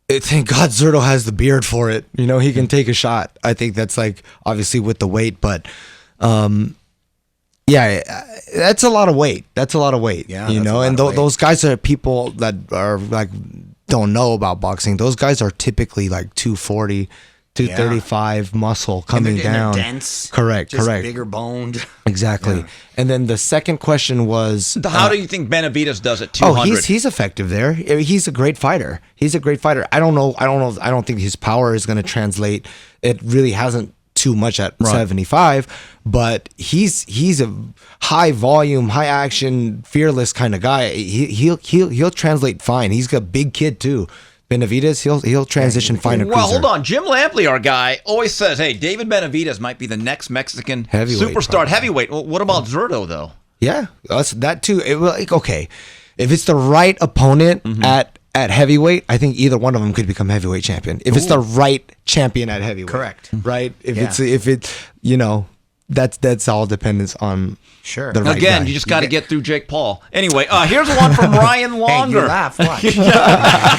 thank God Zurdo has the beard for it. He can take a shot. I think that's like, obviously with the weight, but that's a lot of weight. Yeah, and those guys are people that are like, don't know about boxing. Those guys are typically like 240, 235 muscle coming down. They're dense. Correct. Bigger boned. Exactly. Yeah. And then the second question was, how do you think Benavidez does at 200? He's effective there. He's a great fighter. I don't know. I don't think his power is going to translate. It really hasn't too much at 75, but he's a high volume, high action, fearless kind of guy. He'll translate fine. He's a big kid too. Benavidez, he'll transition fine to cruiser. Well, hold on. Jim Lampley, our guy, always says, hey, David Benavidez might be the next Mexican superstar heavyweight. Well, what about Zurdo, though? Yeah, that too. Okay, if it's the right opponent at heavyweight, I think either one of them could become heavyweight champion. If it's the right champion at heavyweight. Correct. Right? If that's all dependence on Sure. the right Again, guy. you just got to get through Jake Paul. Anyway, here's one from Ryan Longer. Hey, you laugh. Watch.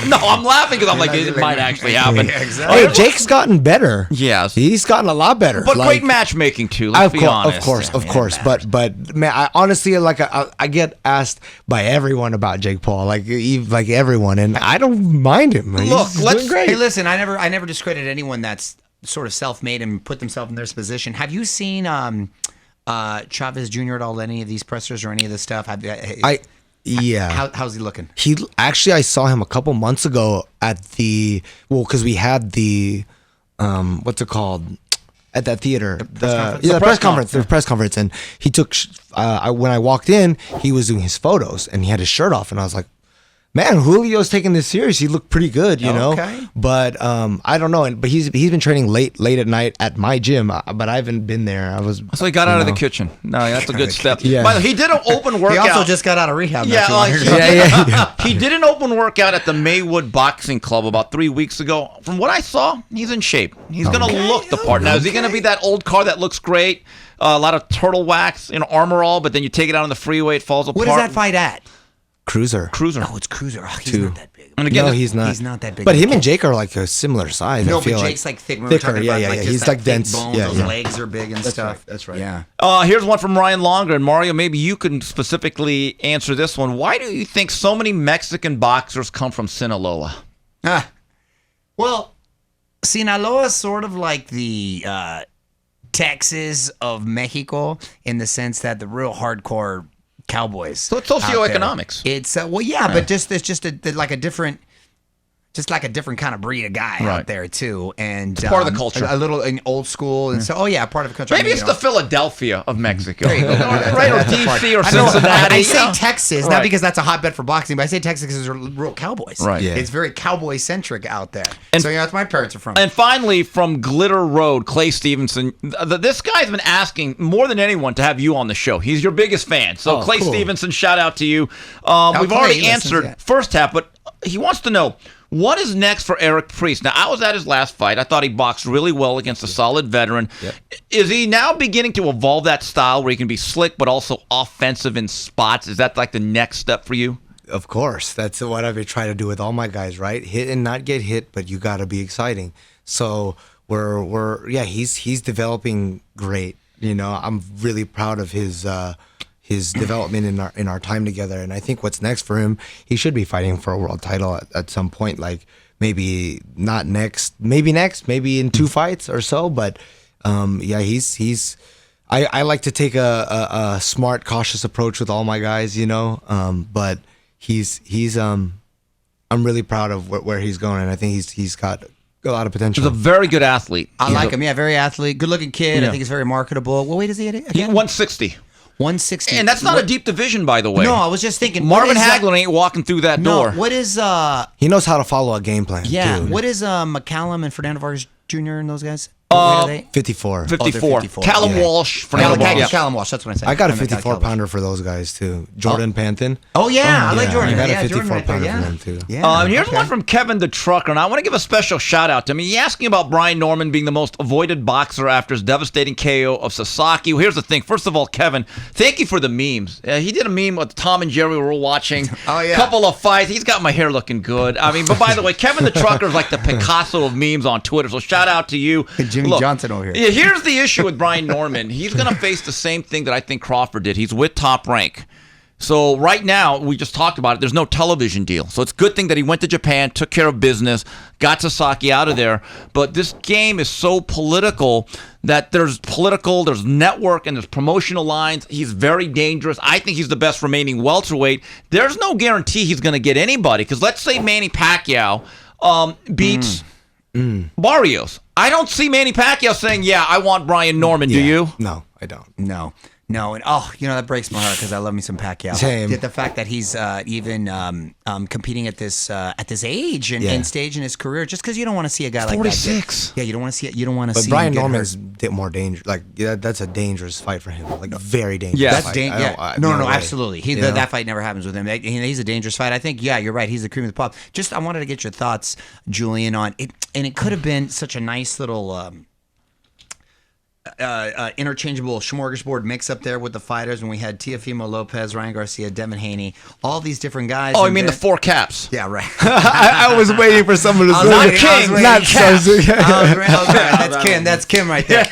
No, I'm laughing because I'm like, it might actually happen. Yeah, exactly. Hey, Jake's gotten better. Yes. He's gotten a lot better. But Like, great matchmaking too. Let's be honest. Of course. But man, I honestly I get asked by everyone about Jake Paul, like everyone, and I don't mind him. Look, He's let's- doing great. Hey, listen, I never discredit anyone that's sort of self-made and put themselves in this position. Have you seen Chavez Jr. at all? Any of these pressers or any of this stuff? Yeah. How's he looking? He actually, I saw him a couple months ago at because we had the what's it called at that theater, the press conference, and he took when I walked in, he was doing his photos and he had his shirt off, and I was like, man, Julio's taking this serious. He looked pretty good, you know. Okay. But I don't know. But he's been training late at night at my gym. But I haven't been there. So he got out of the kitchen. No, that's a good step. Yeah. By the way, he did an open workout. He also just got out of rehab. Yeah, not too long like, ago. He did an open workout at the Maywood Boxing Club about 3 weeks ago. From what I saw, he's in shape. He's going to look the part. Now, is he going to be that old car that looks great? A lot of turtle wax, armor all, but then you take it out on the freeway, it falls apart. What is that fight at? Cruiser. Oh, it's Cruiser. Oh, he's not that big. And again, No, he's not. He's not that big. But him and Jake are like a similar size. No, I feel but Jake's like thick. We're thicker. talking about, Yeah. like, just He's that like thick dense. Bones, Yeah, those yeah. legs are big and stuff. That's right. Yeah. Here's one from Ryan Longer. And Mario, maybe you can specifically answer this one. Why do you think so many Mexican boxers come from Sinaloa? Well, Sinaloa is sort of like the Texas of Mexico in the sense that the real hardcore cowboys. So it's socioeconomics. It's but just it's just like a different kind of breed of guy Right. out there too, and it's part of the culture. a little old school, and so part of the culture. Maybe it's the Philadelphia of Mexico. There you go. Right, or D.C. or I know, Cincinnati. I say Texas, Right. not because that's a hotbed for boxing, but I say Texas because there's real cowboys. Right. Yeah. It's very cowboy centric out there. And- So that's where my parents are from. And finally, from Glitter Road, Clay Stevenson. This guy's been asking more than anyone to have you on the show. He's your biggest fan. So, Clay cool. Stevenson, shout out to you. We've Clay already listens, answered yeah. first half, but he wants to know, what is next for Eric Priest? Now, I was at his last fight. I thought he boxed really well against a solid veteran. Yep. Is he now beginning to evolve that style where he can be slick but also offensive in spots? Is that like the next step for you? Of course, that's what I've been trying to do with all my guys, right? Hit and not get hit, but you got to be exciting. So he's developing great. I'm really proud of his development in our time together, and I think what's next for him, he should be fighting for a world title at some point. Like maybe not next, maybe in 2 fights or so. But he's. I like to take a smart, cautious approach with all my guys, but. I'm really proud of where he's going, and I think he's got a lot of potential. He's a very good athlete. I like him. Yeah, very athlete, good looking kid. Yeah. I think he's very marketable. What weight is he at He's again? 160. 160. And that's not a deep division, by the way. No, I was just thinking. Marvin what is Hagler ain't walking through that door. No, what is he knows how to follow a game plan. Yeah, too. what is McCallum and Fernando Vargas Jr. and those guys? What weight are they? 54. 54. 54. Callum Yeah. Walsh. Fernando Walsh. Callum Walsh. That's what I said. I got a Callum 54 Walsh. pounder for those guys too. Jordan Panton. Oh yeah, I like Jordan. I got Yeah, a Jordan 54 right there, pounder yeah. for them too. Yeah. And here's one from Kevin the Trucker, and I want to give a special shout out to him. He asking about Brian Norman being the most avoided boxer after his devastating KO of Sasaki. Well, here's the thing. First of all, Kevin, thank you for the memes. He did a meme with Tom and Jerry we were watching. Oh, yeah. Couple of fights. He's got my hair looking good. I mean, but by the way, Kevin the Trucker is like the Picasso of memes on Twitter. So shout out to you. Jimmy Johnson over here. Yeah, here's the issue with Brian Norman. He's going to face the same thing that I think Crawford did. He's with Top Rank. So right now, we just talked about it, there's no television deal. So it's a good thing that he went to Japan, took care of business, got Sasaki out of there. But this game is so political that there's network, and there's promotional lines. He's very dangerous. I think he's the best remaining welterweight. There's no guarantee he's going to get anybody. Because let's say Manny Pacquiao beats Barrios. I don't see Manny Pacquiao saying, yeah, I want Brian Norman. Do you? No, I don't. No, and that breaks my heart because I love me some Pacquiao. Same. The fact that he's even competing at this age and stage in his career, just because you don't want to see a guy like that. 46. Yeah, you don't want to see it. You don't want to But see. Brian him get Norman's hurt. more dangerous. Like that's a dangerous fight for him. Like very dangerous. Yeah. That's fight. dangerous. No, way. absolutely. That fight never happens with him. He's a dangerous fight. I think. Yeah, you're right. He's the cream of the pop. Just I wanted to get your thoughts, Julian, on it, and it could have been such a nice little. interchangeable smorgasbord mix up there with the fighters, and we had Teofimo Lopez, Ryan Garcia, Devin Haney, all these different guys. Oh, I mean the 4 caps. Yeah, right. I was waiting for someone to say not King, not Samsung. That's Kim right there.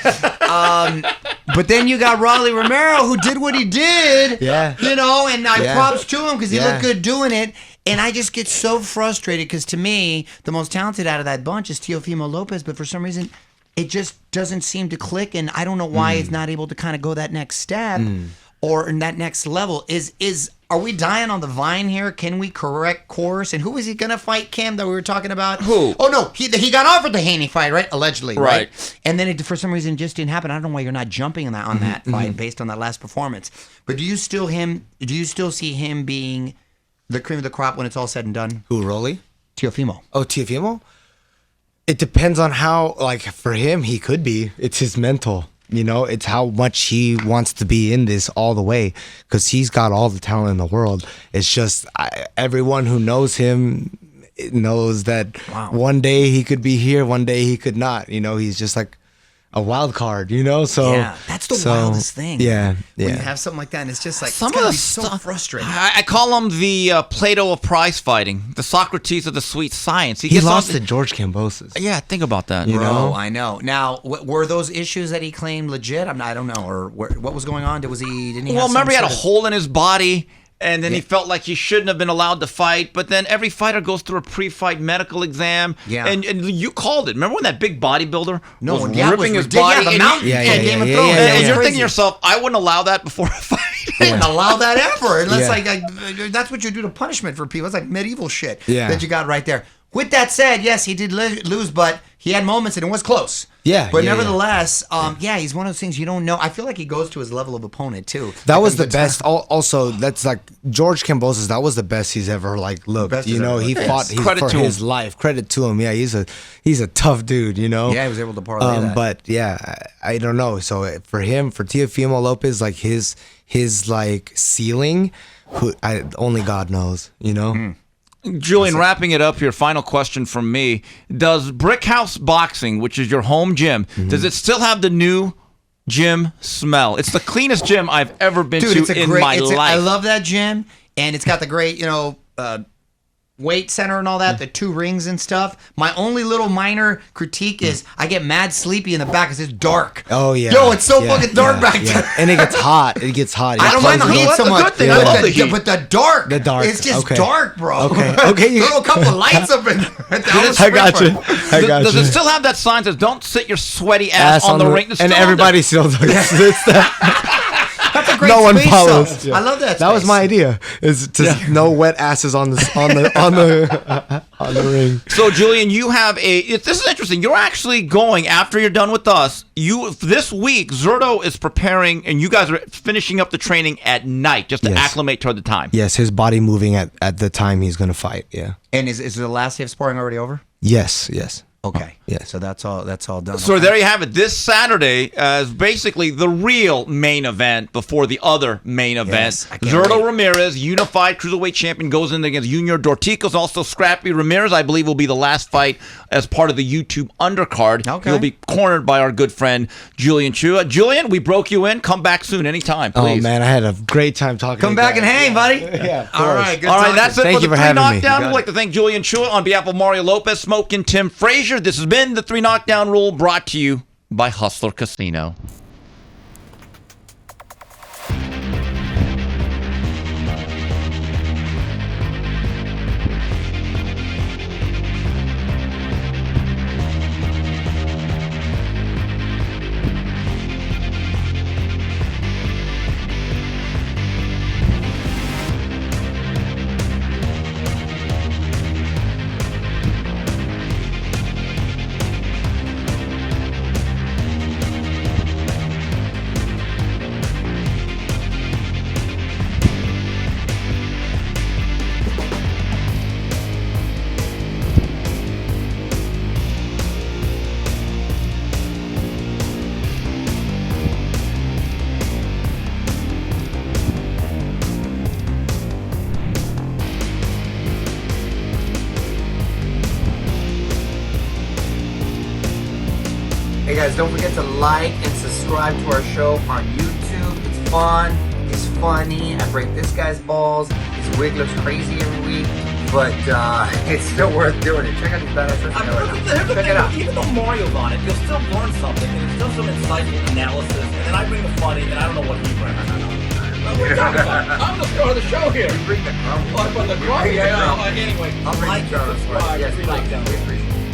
But then you got Rolly Romero, who did what he did. Yeah. You know, and props to him because he Yeah. looked good doing it. And I just get so frustrated because to me, the most talented out of that bunch is Teofimo Lopez, but for some reason, it just doesn't seem to click, and I don't know why he's not able to kind of go that next step or in that next level. Are we dying on the vine here? Can we correct course? And who is he going to fight, Cam, that we were talking about? Who? Oh, no, he got offered the Haney fight, right? Allegedly, Right. And then it, for some reason, just didn't happen. I don't know why you're not jumping on that fight based on that last performance. But do you still see him being the cream of the crop when it's all said and done? Who, Rolly? Teofimo. Oh, Teofimo? It depends on how, like, for him, he could be. It's his mental. You know, it's how much he wants to be in this all the way because he's got all the talent in the world. It's just everyone who knows him knows that one day he could be here, one day he could not. You know, he's just like a wild card, you know? So yeah, that's the wildest thing. Yeah. When you have something like that, and it's just like, Some it's of gotta the be so stuff- frustrating. I call him the Plato of prize fighting, the Socrates of the sweet science. He gets lost on- to George Kambosos. Yeah, think about that. You know? I know. Now, were those issues that he claimed legit? I don't know. Or what was going on? Didn't he? Well, have remember he some had a sort of- hole in his body, and then he felt like he shouldn't have been allowed to fight. But then every fighter goes through a pre-fight medical exam. Yeah. And you called it. Remember when that big bodybuilder No, was yeah, it ripping was his ridiculous. body? Yeah, the and mountain. Yeah, Game of yeah, Thrones. yeah, and yeah, you're Crazy. thinking to yourself, I wouldn't allow that before a fight. I wouldn't allow that ever, unless Yeah. that's what you do to punishment for people. It's like medieval shit Yeah. that you got right there. With that said, yes, he did lose, but he had moments and it was close. Yeah, But yeah, nevertheless, he's one of those things you don't know. I feel like he goes to his level of opponent too. That was the best. Also, that's like George Kambosos. That was the best he's ever like looked. Best You he's know, ever he looked. fought Yes. Credit for to his him. life. Credit to him. Yeah, he's a tough dude. You know. Yeah, he was able to parlay that. But yeah, I don't know. So for him, for Teofimo Lopez, like his like ceiling, only God knows. You know. Julian, wrapping it up here, final question from me. Does Brick House Boxing, which is your home gym, does it still have the new gym smell? It's the cleanest gym I've ever been Dude, it's to a in great. my life. I love that gym, and it's got the great, weight center and all that, the 2 rings and stuff. My only little minor critique is I get mad sleepy in the back because it's dark. Oh yeah. Yo, it's so Yeah, fucking dark yeah, back yeah. there. And it gets hot. It gets hot. I don't mind the Close heat door. so That's a much. good thing. I love the heat. But the dark. The dark. It's just Okay. dark, bro. Okay. Throw a couple lights up in there. I got you. Does it still have that sign that says "Don't sit your sweaty ass, on the ring"? It's and still everybody still sits there. That's a great No one space, follows. though. I love that. That was space. my idea. Is to no wet asses on the ring. So, Julian, you have this is interesting. You're actually going after you're done with us. This week, Zurdo is preparing, and you guys are finishing up the training at night just to Yes. acclimate toward the time. Yes, his body moving at the time he's gonna fight. Yeah. And is the last day of sparring already over? Yes. Okay. Yeah. So that's all done. So Okay. there you have it. This Saturday is basically the real main event before the other main event. Yes, I can't Zurdo wait. Ramirez, unified cruiserweight champion, goes in against Junior Dorticos. Also, Scrappy Ramirez, I believe, will be the last fight as part of the YouTube undercard. Okay. He'll be cornered by our good friend Julian Chua. Julian, we broke you in. Come back soon, anytime, please. Oh man, I had a great time talking. Come to you back and guys. hang, buddy. Yeah. Of All course. right. Good All right, talking. that's it Thank for you the for 3 having me. Knockdown Rule. I'd like to thank Julian Chua on behalf of Mario Lopez, Smoke, and Tim Frazier. This has been the 3 Knockdown Rule, brought to you by Hustler Casino. Hey guys, don't forget to like and subscribe to our show on YouTube. It's fun, it's funny. I break this guy's balls. His wig looks crazy every week, but it's still worth doing it. Check out these badass. Check it out. Even though Mario's on it, you'll still learn something, and it's still some insightful analysis, and then I bring the funny, and I don't know what he brings. What are you talking about? I'm the star of the show here. We bring the crumb. But the crumb, yeah. Anyway, I'll bring like, the crumb. subscribe, Yes, like, we appreciate it.